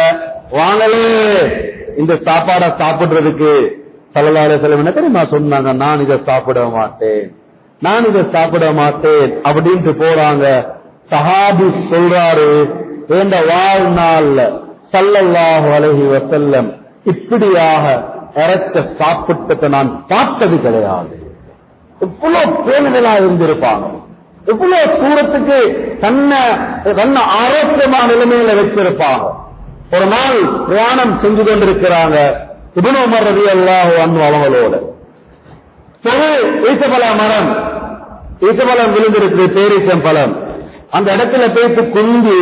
வாங்கலே இந்த சாப்பாடை சாப்பிடுறதுக்கு. ஸல்லல்லாஹு அலைஹி வஸல்லம் என்ன தெரியுமா சொன்னாங்க? நான் இதை சாப்பிட மாட்டேன் அப்படின்ட்டு போறாங்க. சஹாபி சொல்றாரு, இந்த வாழ்நாள்ல ஸல்லல்லாஹு அலைஹி வஸல்லம் இப்படியாக இறைச்ச சாப்பிட்டதை நான் பார்த்தது கிடையாது. இவ்வளவு பேணுதலா இருந்திருப்பாங்க, இவ்வளவு தூரத்துக்கு தன்னை ஆரோக்கியமான நிலைமையில வச்சிருப்பாங்க. ஒரு நாள் பிரயாணம் செஞ்சு கொண்டிருக்கிறாங்க. இப்னு உமர் ரலியல்லாஹு அன்ஹு அவங்களோட ஈசபலம் விழுந்திருக்கு, பேரீச்சம் பழம். அந்த இடத்துல போயிட்டு குந்தி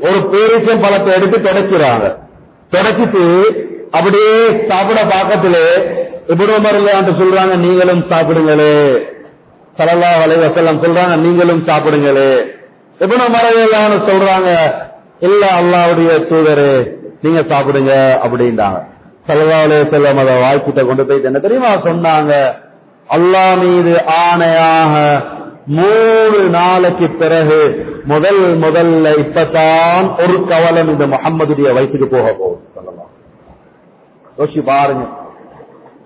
ஒரு பேரீச்சம் பழத்தை எடுத்து தொடக்கிறாங்க. தொடச்சிட்டு அப்படியே சாப்பிட பாக்கத்திலே இப்னு உமர் ரலியல்லாஹு சொல்றாங்க, நீங்களும் சாப்பிடுங்களே. ஸல்லல்லாஹு அலைஹி வஸல்லம் சொல்றாங்க, நீங்களும் சாப்பிடுங்களே. இப்னு உமர் ரலியல்லாஹு சொல்றாங்க, இல்ல அல்லாஹ்வுடைய தூதரே நீங்க சாப்பிடுங்க அப்படின்றாங்க. ஸல்லல்லாஹு அலைஹி வஸல்லம் அதை வாய்க்கிட்ட கொண்டு போயிட்டு என்ன தெரியுமா சொன்னாங்க? அல்லாஹ் மீது ஆணையாக 3 நாளைக்கு பிறகு முதல்ல இப்பதான் ஒரு கவலம் இந்த முஹம்மதுடைய வயிற்றுக்கு போக போகுது. ஸல்லல்லாஹு யோசிச்சு பாருங்க.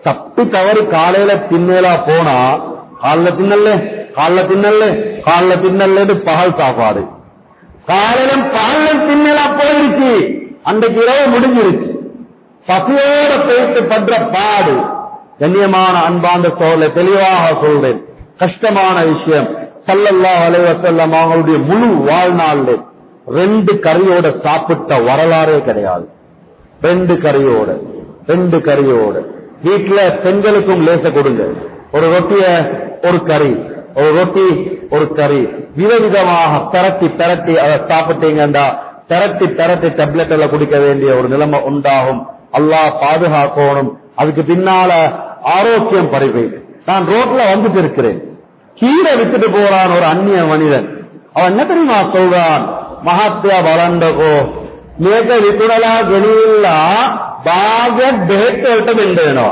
தப்பி தவறி காலையில தின்னலா போனா காலைல தின்னல்ல காலைல தின்னல் பகல் சாப்பாடு, காலையிலும் பகலும் தின்னலா போயிருச்சு, அன்றைக்கு இரவு முடிஞ்சிருச்சு. பசியோட போயிட்டு பண்ற பாடு. கண்ணியமான அன்பாந்த சோழ தெளிவாக சொல்றேன், கஷ்டமான விஷயம். ஸல்லல்லாஹு அலைஹி வஸல்லம் அவங்களுடைய முழு வாழ்நாள்ல 2 கறியோட சாப்பிட்ட வரலாறே கிடையாது. 2 கறியோட வீட்டுல பெண்களுக்கும் லேச கொடுங்க, ஒரு ரொட்டிய ஒரு கறி, ஒரு ரொட்டி ஒரு கறி, விதவிதமாக திரட்டி அதை சாப்பிட்டீங்கண்டா திரட்டி டேப்லெட் எல்லாம் குடிக்க வேண்டிய ஒரு நிலைமை உண்டாகும். அல்லாஹ் பாதுகாக்கணும். அதுக்கு பின்னால ஆரோக்கியம் பறிப்போம். நான் ரோட்ல வந்துட்டு இருக்கிறேன், கீரை வித்துட்டு போறான் ஒரு அந்நிய மனிதன். அவன் என்ன தெரியுமா சொல்றான்? மகாத்யா பலண்டகோ මේක විකුණලා ගෙනිල්ලා භාගයක් බෙහෙත් වලට දෙන්නනවා,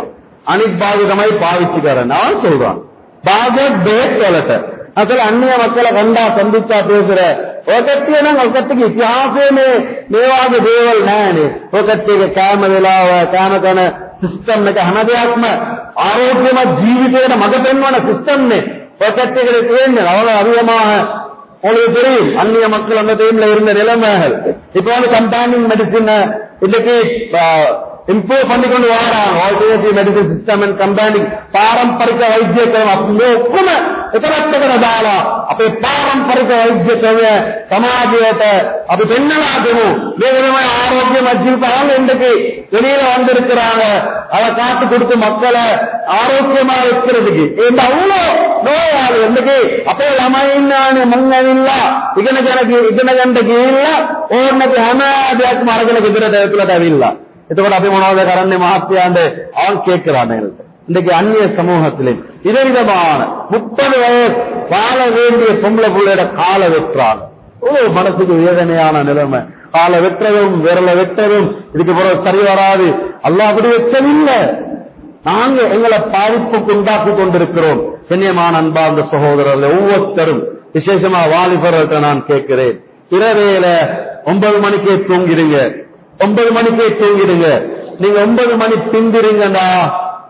අනිත් භාගය තමයි පාවිච්චි කරන්නේ. அவன் சொல்றான் භාගයක් බෙහෙත් වලට. අතල අන්‍ය මක්කල ගණ්ඩා සම්දිච්චා பேசுற ඔකට්ටිය නම් ඔකට්ටියගේ ඉතිහාසයේ මේ වාගේ දේවල් නැහැනේ. ඔකට්ටියගේ කෑම වේලාව කෑම කරන සිස්ටම් එක හැම දෙයක්ම ආරෝග්‍යමත් ජීවිතයට මඟ පෙන්වන සිස්ටම් නේ ඔකට්ටියගේ තියෙන්නේ. අවල අවියමාහ உங்களுக்கு தெரியும் அந்நிய மக்கள் அந்த டைம்ல இருந்த நிலைமைகள். இப்ப வந்து கம்பேனிங் மெடிசின் இன்னைக்கு இம்ப்ரூவ் பண்ணிக்கொண்டு வராங்க. ஆல்டர்னேட்டிவ் மெடிசின் சிஸ்டம் அண்ட் கம்பேனிங் பாரம்பரிක වෛද්‍ය ක්‍රම අපේ ඔක්කොම එකපැත්තකට දාලා අපේ පාරම්පරික වෛද්‍ය ක්‍රමය සමාජයට අපි දෙන්නලා දෙමු. මේ වෙනම ආரோக்கியමත් ජීවිතයන් இன்றைக்கு வெளியில வந்திருக்கிறாங்க. அதை காத்து கொடுத்து மக்களை ஆரோக்கியமா வைக்கிறதுக்கு இந்த அவ்வளோ நோயாளி இன்னைக்கு අපේ ළමයින්නානේ මුංගවිල්ලා ඉගෙන ගන්න ගිහිල්ලා ඕන්නක හැම දෙයක්ම අරගෙන ගෙදරට ඇතුළට ඇවිල්ලා. එතකොට අපි මොනවද කරන්නේ මහත්යාන්ට அவன் கேட்கிறான். இன்றைக்கு அந்நிய சமூகத்திலே விதவிதமான 30 வயசு வாழ வேண்டிய பொம்பளை பிள்ளையோட காலை வெட்டுறாங்க. மனசுக்கு வேதனையான நிலைமை. காலை வெட்டுறதும் விரல வெட்டுறதும் இதுக்கு பிறகு சரி வராது. அல்லாஹ் அப்படி வெச்சதில்லை, நாங்க எங்களை பாதிப்புக்கு உண்டாக்கி கொண்டிருக்கிறோம். கண்ணியமான அன்பார்ந்த சகோதரர்கள் ஒவ்வொருத்தரும், விசேஷமா வாலிபர்கள்ட்ட நான் கேட்கிறேன், இரவேல 9 மணிக்கே தூங்கிடுங்க. 9 மணிக்கே தூங்கிடுங்க. நீங்க 9 மணி பிந்திருங்கன்னா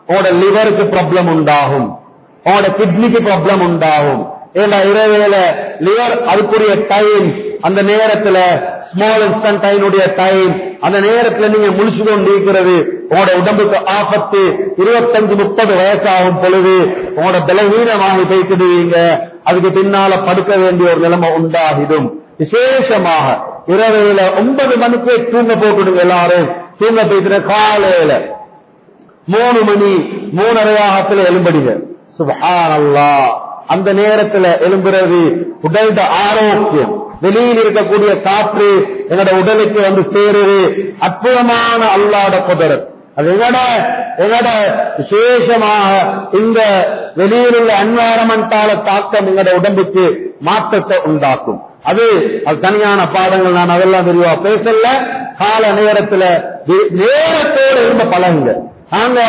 உங்களோட லிவருக்கு ப்ராப்ளம் உண்டாகும், உங்களோட கிட்னிக்கு ப்ராப்ளம் உண்டாகும். ஏன்னா இரவேல லிவர் அதுக்குரிய டைம், அந்த நேரத்துல ஸ்மால் இன்ஸ்டன்டைனுடைய டைம், அந்த நேரத்துல நீங்க முழிச்சு கொண்டு இருக்கிறது உங்களோட உடம்புக்கு ஆபத்து. 25-30 வயசாகும் பொழுது உங்களோட பலவீனமாகி போய்க்கிடுவீங்க. அதுக்கு பின்னால படுக்க வேண்டிய ஒரு நிலைமை உண்டாகிடும். விசேஷமாக இரவையில 9 மணிக்கே தூங்க போட்டுடுங்க. எல்லாரும் தூங்க போயிட்டு காலையில 3 மணி 3:30 எழும்படிங்க. சுப்ஹானல்லாஹ். அந்த நேரத்துல எழும்புறது உடல்ட ஆரோக்கியம், வெளியில் இருக்கக்கூடிய காற்று எங்களோட உடலுக்கு வந்து சேருது. அற்புதமான அல்லாஹ்வுடைய குதிரத். அது எங்கட விசேஷமாக இந்த வெளியில் உள்ள என்வாரன்மெண்டால தாக்கம் எங்களோட உடம்புக்கு மாற்றத்தை உண்டாக்கும். அது தனியான பாடங்கள், நான் அதெல்லாம் விரிவா பேசல. கால நேரத்துல நேரத்தோடு இருந்த பழகுங்க. நாங்க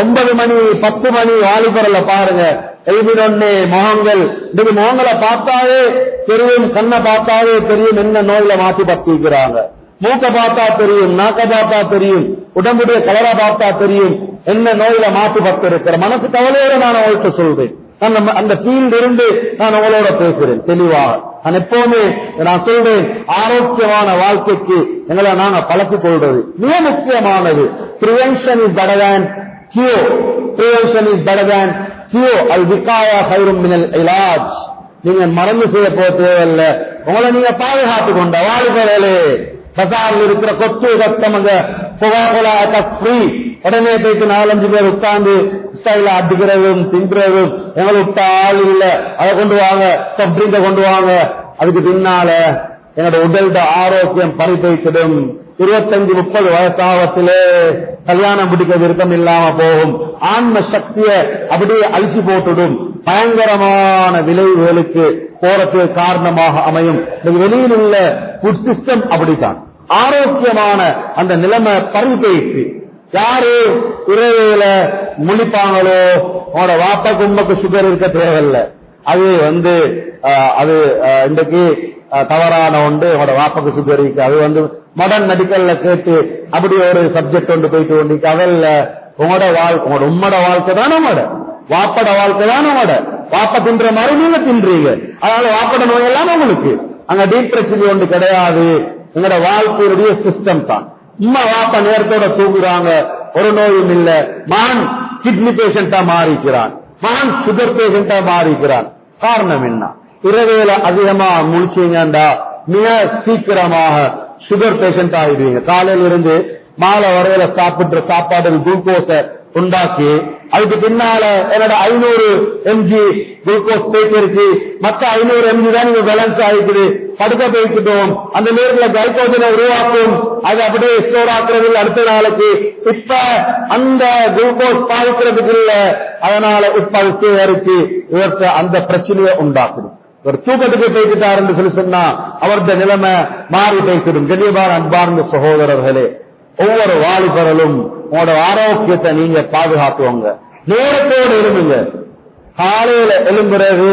9 மணி 10 மணி வாலிபரல பாருங்க, எழுதினொன்னே முகங்கள். இன்னைக்கு முகங்களை பார்த்தாவே தெரியும், கண்ணை பார்த்தாவே தெரியும் என்ன நோயில மாற்றி பத்திக்கிறாங்க. மூக்க பார்த்தா தெரியும், நாக்க பார்த்தா தெரியும், உடம்புடைய கலரை பார்த்தா தெரியும் என்ன நோயில மாற்றி பத்து இருக்கிற. மனசு கவலையோட நான் உங்கள்கிட்ட சொல்றேன். அந்த ஃபீல்டு இருந்து நான் உங்களோட பேசுறேன் தெளிவாக. நான் எப்பவுமே நான் சொல்றேன், ஆரோக்கியமான வாழ்க்கைக்கு எங்களை நாங்க பழக்கிக் கொள்றது மிக முக்கியமானது. Prevention is better than cure. Prevention is better than cure. அல் விகாயா கைரும் மினல் இலாஜ். நீங்க மறந்து செய்ய போக தேவையில்லை, உங்களை நீங்க பாதுகாத்துக் கொண்ட வாழ்க்கையிலே. பசாரில் இருக்கிற கொத்து கஷ்டமங்க புகாகலா ஃப்ரீ. உடனே போயிட்டு 4-5 பேர் உட்கார்ந்து ஸ்டைல அடிக்கிறதும் திங்கிறதும், எங்களை விட்ட ஆள் இல்ல, அதை கொண்டு வாங்க, சாஃப்ட் ட்ரிங்க கொண்டு வாங்க. அதுக்கு பின்னால என்னோட உடல்ட ஆரோக்கியம் பறிப்பைத்திடும். 25-30 வயசாகத்திலே கல்யாணம் பிடிக்க விருப்பம் இல்லாம போகும். ஆன்ம சக்தியை அப்படியே அழிச்சு போட்டுடும். பயங்கரமான விளைவுகளுக்கு போறதுக்கு காரணமாக அமையும். வெளியில் உள்ள ஃபுட் சிஸ்டம் அப்படித்தான். ஆரோக்கியமான அந்த நிலைமை பறிப்பைத்து யாரு இரவேல முழிப்பாங்களோ உங்களோட வாப்பா கும்பக்கு சுகர் இருக்க தேவையில்லை. அது அது இன்றைக்கு தவறான ஒன்று. உங்களோட வாப்பாக்கு சுகர் இருக்கு, அது மாடர்ன் மெடிக்கல்ல கேட்டு அப்படி ஒரு சப்ஜெக்ட் ஒன்று போயிட்டு கொண்டிருக்கு. அதல்ல உங்களோட உம்மோட வாழ்க்கை தான் நம்மோட, வாப்பட வாழ்க்கை தான் நம்மோட. வாப்ப தின்ற மாதிரி நீங்க தின்றீங்க. அதனால வாப்பட நோய் எல்லாம் உங்களுக்கு அங்க டீப் பிரச்சனை ஒன்று கிடையாது. எங்களோட வாழ்க்கையுடைய சிஸ்டம் தான். உம்மா வாப்பா நேரத்தோட தூங்குறாங்க, ஒரு நோயும் இல்ல. மகன் கிட்னி பேஷண்டா மாறிக்கிறான், மகன் சுகர் பேஷண்டா மாறிக்கிறான். காரணம் என்ன? இரவேல அதிகமா முழிச்சீங்கண்டா மிக சீக்கிரமாக சுகர் பேஷண்ட் ஆகிடுவீங்க. காலையில இருந்து மாலை வரையில சாப்பிடுற சாப்பாடு குளுக்கோஸ உண்டாக்கி அதுக்கு பின்னால என்னோட 500 mg குளுக்கோஸ் போயிட்டு மத்த 500 mg தான் நீங்க பேலன்ஸ் ஆகிக்குது. படுக்க போய்க்கிட்டோம், அந்த நேரத்தில் கிளைகோஜனை உருவாக்கும், அது அப்படியே ஸ்டோர் ஆக்குறது அடுத்த நாளைக்கு. இப்ப அந்த குளுக்கோஸ் பாதிக்கிறதுக்கு இல்ல, அதனால இப்ப அது சேகரிச்சு இவர்கிட்ட அந்த பிரச்சனையை உண்டாக்குது. இவர் தூக்கத்துக்கு போய்கிட்டாருன்னு சொல்லி சொன்னா அவருடைய நிலைமை மாறி போய்க்கிடும். கண்ணியமான அன்பார்ந்த சகோதரர்களே, ஒவ்வொரு வாலிபர்களும் உங்களோட ஆரோக்கியத்தை நீங்க பாதுகாத்துவாங்க. நேரத்தோடு எழும்புங்க. காலையில எழும்புறது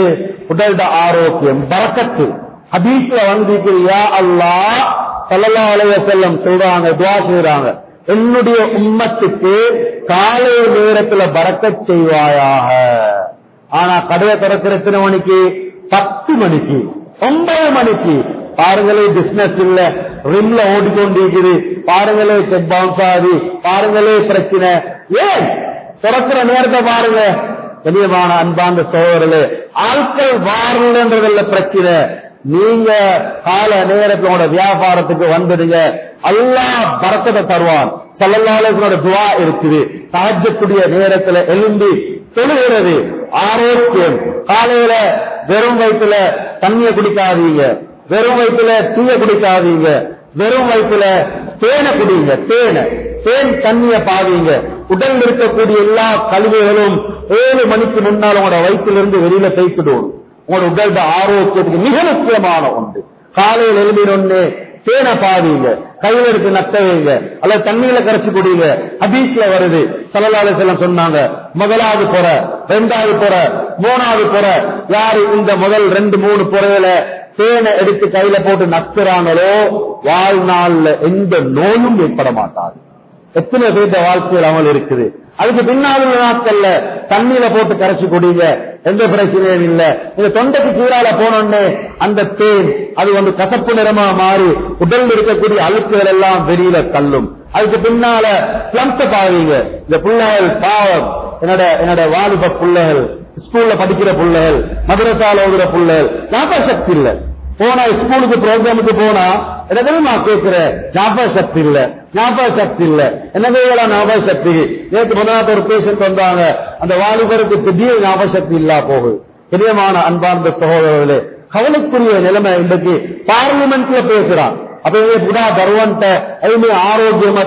உடல்ட ஆரோக்கியம் பரக்கத்து. ஹதீஸ்ல வந்திருக்கிறியா அல்லாஹ் ஸல்லல்லாஹு அலைஹி வஸல்லம் சொல்றாங்க, துஆ செய்றாங்க, என்னுடைய உம்மத்துக்கு காலை நேரத்துல பரக்கத் செய்வாயாக. ஆனா கடையை திறக்கிற எத்தனை மணிக்கு? 10 மணிக்கு 9 மணிக்கு. பாருங்களே பிசினஸ் இல்ல, ரிம்ல ஓடிக்கொண்டிருக்குது. பாருங்களே செக் பவுன்ஸ் ஆகுது. பாருங்களே பிரச்சனை. ஏன் திறக்கிற நேரத்தை பாருங்க. கண்ணியமான அன்பார்ந்த சகோதரர்களே, ஆட்கள் வாரலன்றதுல பிரச்சனை. நீங்க கால நேரத்தோட வியாபாரத்துக்கு வந்துடுங்க, அல்லாஹ் பரக்கத்தை தருவான். ஸல்லல்லாஹு அலைஹி வஸல்லம் துஆ இருக்குது. தஹஜ்ஜுடைய நேரத்துல எழும்பி தொழுகிறது ஆரோக்கியம். காலையில வெறும் வயிற்றுல தண்ணியை குடிக்காதீங்க, வெறும் வயிற்றுல டீயை குடிக்காதீங்க, வெறும் வயிற்றுல தேனை குடிங்க. தேன் தண்ணிய பாவீங்க. உடல் இருக்கக்கூடிய எல்லா கழிவுகளும் 7 மணிக்கு முன்னால் உங்களோட வயிற்றிலிருந்து வெளியில பேசிடுவோம். உங்களோட உடல் ஆரோக்கியத்துக்கு மிக முக்கியமான ஒன்று. காலையில் எழுதினொன்னு தேனை பாவீங்க, கையில் எடுத்து நட்ட வைங்க, அல்லது தண்ணியில கரைச்சு குடிங்க. ஹதீஸ்ல வருது, ஸல்லல்லாஹு அலைஹி வஸல்லம் சொன்னாங்க, முதலாவது புற, 2வது புற, 3வது புற, யாரு இந்த முதல் 2-3 புறையில தேனை எடுத்து கையில போட்டு நக்குறாங்களோ வாழ்நாள்ல எந்த நோயும் ஏற்பட மாட்டாது. எத்தனை பேர்த்த வாழ்க்கையில் அமல் இருக்குது. அதுக்கு பின்னால் உள்ள நாட்கள்ல தண்ணியில போட்டு கரைச்சு குடிங்க, எந்த பிரச்சனையும் இல்ல. நீங்க தொண்டைக்கு கீழால போனோன்னே அந்த தேன் அது கசப்பு நிறமா மாறி உடல் இருக்கக்கூடிய அழுக்குகள் எல்லாம் வெளியில தள்ளும். அதுக்கு பின்னால பிளம்ஸ பாவீங்க. இந்த பிள்ளைகள் பாவம், என்னோட வாலிப பிள்ளைகள், ஸ்கூல்ல படிக்கிற பிள்ளைகள், மதரசால ஓதுற பிள்ளைகள், ஞாபக சக்தி இல்ல. போனா ஸ்கூலுக்கு ப்ரோக்ராமுக்கு போனா என்னவே நான் கேட்கிறேன், ஞாபக சக்தி இல்ல, ஞாபக சக்தி இல்ல. என்னவே ஞாபக சக்தி. நேற்று முதலாவது ஒரு பேஷண்ட் வந்தாங்க, அந்த வாலிபருக்கு திடீர் ஞாபக சக்தி இல்லா போகுது. பிரியமான அன்பார்ந்த சகோதரர்களே, கவலைக்குரிய நிலைமை இன்றைக்கு பார்லிமெண்ட்ல பேசுறான். அப்ப புடா தருவன்ட்ட ऐमे ආරෝග්‍යම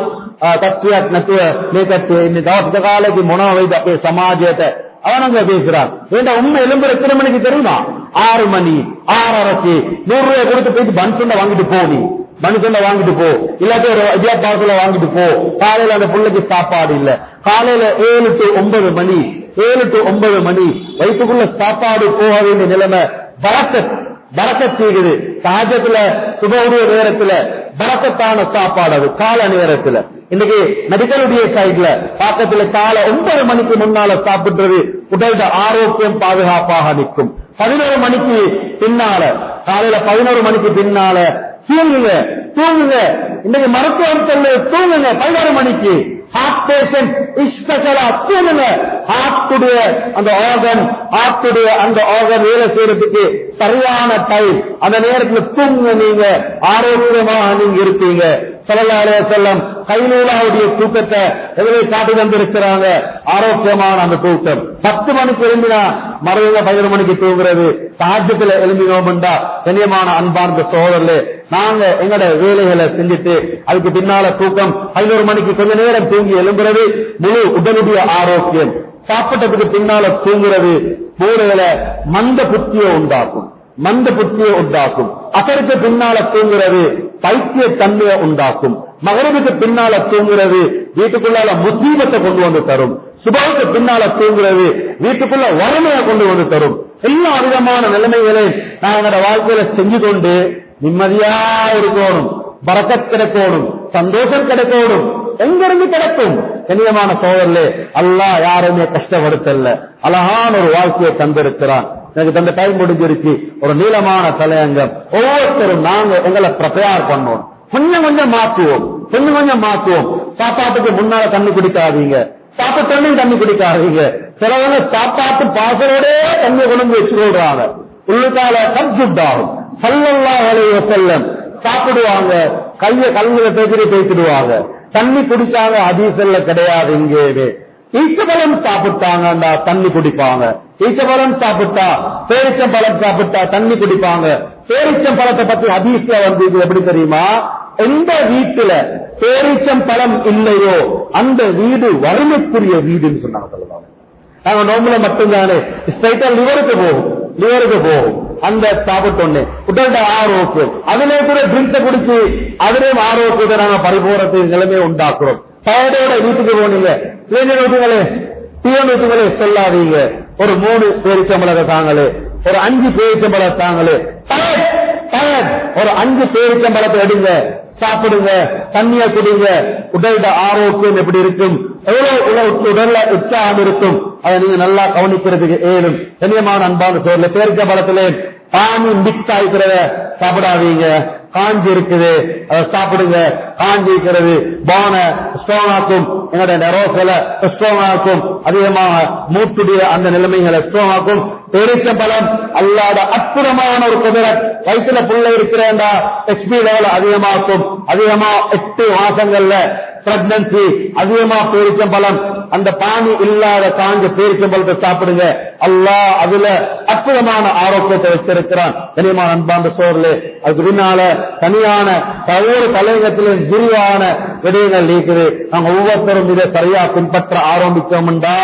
තත්ත්වයක් නැතුව මේකත් ඉන්නේ දවස් කාලෙකි මොනවා වෙයිද අපේ සමාජයට அவனங்க பேசுறான். ஏண்டா உண்மை எலும்புற எத்தனை மணிக்கு தெரியுமா? 6 மணி 6:30க்கு 100 ரூபாய் கொடுத்து போயிட்டு பன்சுண்ட வாங்கிட்டு போ. நீ பன்சுண்ட வாங்கிட்டு போ, இல்லாட்டி ஒரு இடியாப்பாத்துல வாங்கிட்டு போ. காலையில அந்த பிள்ளைக்கு சாப்பாடு இல்ல. காலையில 7 to 9 மணி 7 to 9 மணி வயிற்றுக்குள்ள சாப்பாடு போக வேண்டிய நிலைமை. பரக்கத் செய்யுது. சஹஜத்துல சுபஹுடைய நேரத்துல பரக்கத்தான சாப்பாடு, அது கால நேரத்துல. இன்னைக்கு மெடிக்கலுடைய சைட்ல பாக்கத்துல காலை 9 மணிக்கு முன்னால சாப்பிடுறது உடல்ட ஆரோக்கியம் பாதுகாப்பாக நிற்கும். 11 மணிக்கு பின்னால, காலையில 11 மணிக்கு பின்னால தூங்குங்க. இன்னைக்கு மருத்துவம் சொல்லு தூங்குங்க. 11 மணிக்கு ஹார்ட் பேஷண்ட் ஸ்பெஷலா தூங்குங்க. ஹார்ட்டுடைய அந்த ஆர்கன் வேலை செய்யறதுக்கு சரியான டைம். அந்த நேரத்தில் தூங்குங்க. நீங்க ஆரோக்கியமாக நீங்க இருப்பீங்க. ஸல்லல்லாஹு அலைஹி வஸல்லம் கைலூலாவுடைய தூக்கத்தை எதிரே காட்டி வந்திருக்கிறாங்க. ஆரோக்கியமான அந்த தூக்கம். 10 மணிக்கு எழுந்தினா மறுபடியும் 11 மணிக்கு தூங்குறது. தஹஜ்ஜுல எழுந்தினோம்டா கண்ணியமான அன்பார்ந்த சகோதரர்களே, நாங்க எங்கட வேலைகளை செஞ்சுட்டு அதுக்கு பின்னால தூக்கம் 11 மணிக்கு கொஞ்ச நேரம் தூங்கி எழும்புறது முழு உடலுடைய ஆரோக்கியம். சாப்பிட்டதுக்கு பின்னால தூங்குறது மூளையில மந்த புத்தியை உண்டாக்கும். அசருக்கு பின்னால தூங்குறது பைத்திய தன்மையை உண்டாக்கும். மகரிபுக்கு பின்னால தூங்குறது வீட்டுக்குள்ளால முசீபத்தை கொண்டு வந்து தரும். சுபஹுக்கு பின்னால தூங்குறது வீட்டுக்குள்ள வறுமையை கொண்டு வந்து தரும். எல்லா விதமான நிலைமைகளையும் நான் என்னோட வாழ்க்கையில செஞ்சு கொண்டு நிம்மதியா இருக்கணும், பரக்கத் கிடைக்கணும், சந்தோஷம் கிடைக்கணும். எங்கிருந்து கிடைக்கும்? கண்ணியமான சோதரர்களே, அல்லாஹ் யாருமே கஷ்டப்படுத்தல, அழகான ஒரு வாழ்க்கையை தந்திருக்கிறான். எனக்கு தந்த டைம் முடிஞ்சிருச்சு. ஒரு நீளமான தலையங்கம். ஒவ்வொருத்தரும் நாங்க எங்களை ப்ரிப்பேர் பண்ணுவோம், கொஞ்சம் கொஞ்சம் மாற்றுவோம், கொஞ்சம் கொஞ்சம் மாற்றுவோம். சாப்பாட்டுக்கு முன்னால தண்ணி குடிக்காதீங்க, சாப்பிட்டோன்னு தண்ணி குடிக்காதீங்க. சிலவங்க சாப்பாட்டு பாசலோட தண்ணி கொண்டு வச்சுக்கொள்றாங்க, உள்ளுக்கால கன்சுட்டாகும். ஸல்லல்லாஹு அலைஹி வஸல்லம் சாப்பிடுவாங்க, கைய கல்வில பேசிடுவாங்க, தண்ணி குடிக்காத ஹதீஸ்ல கிடையாது. இங்கேவே ஈச்சபழம் சாப்பிட்டாங்கண்டா தண்ணி குடிப்பாங்க, ஈச்சபழம் சாப்பிட்டா, பேரிச்சம்பழம் சாப்பிட்டா தண்ணி குடிப்பாங்க. பேரிச்சம்பழத்தை பத்தி ஹதீஸ்ல வந்து இது எப்படி தெரியுமா? எந்த வீட்டுல பேரிச்சம்பழம் இல்லையோ அந்த வீடு வறுமைக்குரிய வீடுன்னு சொன்னாங்க சொல்லலாம். நாங்க நோம்புல மட்டும்தானே ஸ்ட்ரைட்டா லிவருக்கு போகும். அந்த சாப்பிட்டோன்னே உடல்ட ஆரோக்கியம், அதிலே கூட ட்ரிங்க்ஸை குடிச்சு அதிலேயும் ஆரோக்கியத்தை நாங்க பரிபூரத்துக்கு நிலைமையை உண்டாக்குறோம். டயர்டோட வீட்டுக்கு போனீங்க, பிளேன் ஊத்துங்களே, டீயன் ஊத்துங்களே சொல்லாதீங்க. ஒரு 3 பேரிச்சம்பழத்தை தாங்களே, ஒரு 5 பேரிச்சம்பழத்தை தாங்களே, டயர்ட் ஒரு 5 பேரிச்சம்பழத்தை எடுங்க, சாப்பிடுங்க, தண்ணிய குடிங்க. உடல்ட ஆரோக்கியம் எப்படி இருக்கும், எவ்வளவு உடல்ல உற்சாகம் இருக்கும், அதை நீங்க நல்லா கவனிக்கிறதுக்கு ஏழும். கண்ணியமான அன்பான சோர்ல பேரிச்சம்பழத்திலே பானி மிக்ஸ் ஆகிக்கிறத சாப்பிடாதீங்க. காஞ்சி இருக்குது அதை சாப்பிடுங்க. காஞ்சி இருக்கிறது பான ஸ்ட்ராங் ஆக்கும், எங்களுடைய நெரோசல ஸ்ட்ராங் ஆக்கும், அதிகமாக மூட்டுடைய அந்த நிலைமைகளை ஸ்ட்ராங் ஆக்கும். பேரிச்சம்பழம் அல்லாத அற்புதமான ஒரு குதிரத். வயிற்றுல புள்ள இருக்கிறேன்டா ஹெச்பி லெவல் அதிகமாக்கும். அதிகமா 8 மாசங்கள்ல பிரெக்னன்சி அதிகமா பேரிச்சம்பழம், அந்த பானி இல்லாத காஞ்ச பேரிச்சம்பழத்தை சாப்பிடுங்க. அல்லாஹ் அதுல அற்புதமான ஆரோக்கியத்தை வச்சிருக்கிறான். கனியமான அன்பார்ந்த சோழர்களே, அதுக்கு பின்னால தனியான ஒவ்வொரு தலையங்கத்திலும் விரிவான விடயங்கள் இருக்குது. நாங்க ஒவ்வொருத்தரும் இதை சரியா பின்பற்ற ஆரம்பிச்சோம்டா,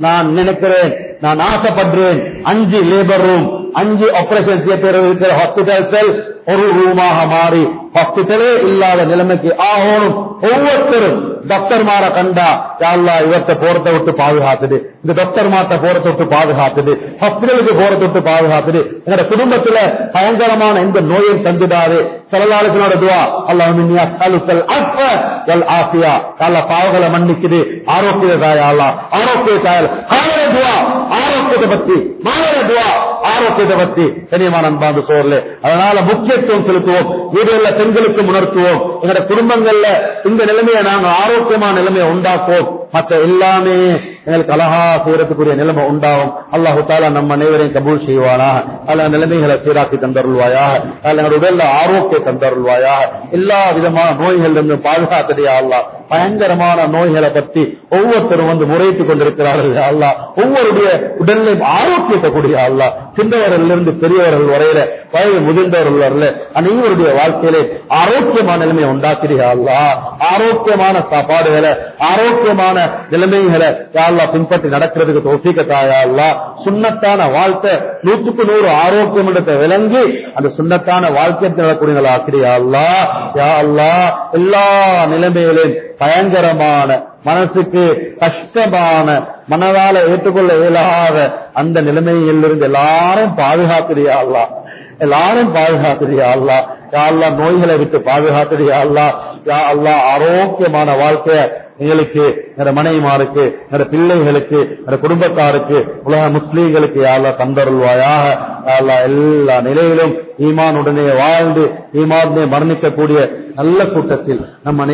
நான் நினைக்கிறேன், நான் ஆசைப்படுறேன், 5 லேபர் ரூம், 5 ஆபரேஷன் தியேட்டர் இருக்கிற ஹாஸ்பிட்டல்கள் ஒரு ரூமாக மாறி ஹாஸ்பிட்டலே இல்லாத நிலைமைக்கு ஆகணும். ஒவ்வொருத்தரும் டாக்டர்மார கண்டா, யா அல்லாஹ் இவர்த்த போறதை விட்டு பாதுகாத்துடு, இந்த டாக்டர் மாத்த போறதை விட்டு பாதுகாத்துடு, ஹாஸ்பிட்டலுக்கு போறதை விட்டு பாதுகாத்துடு, எங்க குடும்பத்துல பயங்கரமான எந்த நோயும் தந்துடாது. ஸல்லல்லாஹு துஆ, அல்லாஹும்ம அஸ்அலுக்கல் அஃப வல் ஆஃபியா, அல்லாஹ் பாவங்களை மன்னிச்சிடு, ஆரோக்கியதாயா அல்லாஹ், ஆரோக்கியதாயா. காலையில துஆ ஆரோக்கியத்தை பத்தி, மாலையில துஆ ஆரோக்கியத்தை பத்தி. கனியமான அன்பார்ந்த சோழர்களே, அதனால முக்கியத்துவம் செலுத்துவோம், வீடுகள்ல பெண்களுக்கு உணர்த்துவோம். எங்களோட குடும்பங்கள்ல இந்த நிலைமையை நாங்க ஆரோக்கியமான நிலைமையை உண்டாக்குவோம். மற்ற எல்லாமே எங்களுக்கு அழகா செய்யறதுக்குரிய நிலைமை உண்டாகும். அல்லாஹு தாலா நம்ம அனைவரையும் கபூல் செய்வானாக. அல்ல நிலைமைகளை சீராக்கி தந்தருள்வாயாக. அல்ல எங்களுடைய உடல்ல ஆரோக்கிய தந்தருள்வாயாக. எல்லா விதமான நோய்கள் இருந்து பாதுகாத்ததையா அல்லாஹ். பயங்கரமான நோய்களை பற்றி ஒவ்வொருத்தரும் வந்து முறையிட்டுக் கொண்டிருக்கிறார்கள் அல்லாஹ். ஒவ்வொருடைய உடலையும் ஆரோக்கியத்தை கூடிய அல்லாஹ். சின்னவரிலிருந்து பெரியவர்கள் வரையில, வயது முதிர்ந்தவர்கள் வரையில அனைவருடைய வாழ்க்கையிலே ஆரோக்கியமான நிலைமையை உண்டாக்குறியா அல்லாஹ். ஆரோக்கியமான சாப்பாடுகளை, ஆரோக்கியமான நிலைமைகளை அல்லாஹ் பின்பற்றி நடக்கிறதுக்கு தௌஃபீக தாயா அல்லாஹ். சுன்னத்தான வாழ்க்கை 100க்கு 100 ஆரோக்கியம் என்றதை விளங்கி அந்த சுன்னத்தான வாழ்க்கை நடக்கூடிய ஆக்கிறியா அல்லாஹ். யா அல்லாஹ், எல்லா நிலைமைகளையும் பயங்கரமான, மனசுக்கு கஷ்டமான, மனதால ஏற்றுக்கொள்ள இயலாத அந்த நிலைமையிலிருந்து எல்லாரும் பாதுகாக்கிறியா அல்லாஹ். எல்லாரும் பாதுகாக்கிறியா அல்லாஹ். யா அல்லாஹ், நோய்களை விட்டு பாதுகாக்கிறியா அல்லாஹ். யா அல்லாஹ், ஆரோக்கியமான வாழ்க்கைய எங்களுக்கு, எங்க மனைவிமாருக்கு, எங்க பிள்ளைகளுக்கு, எங்க குடும்பத்தாருக்கு, உலக முஸ்லீம்களுக்கு யா அல்லாஹ் தந்தருள்வாயாக. யா அல்லாஹ், எல்லா நிலையிலும் ஈமானுடனே வாழ்ந்து ஈமானுடனே மரணிக்கக்கூடிய நல்ல கூட்டத்தில் நம்ம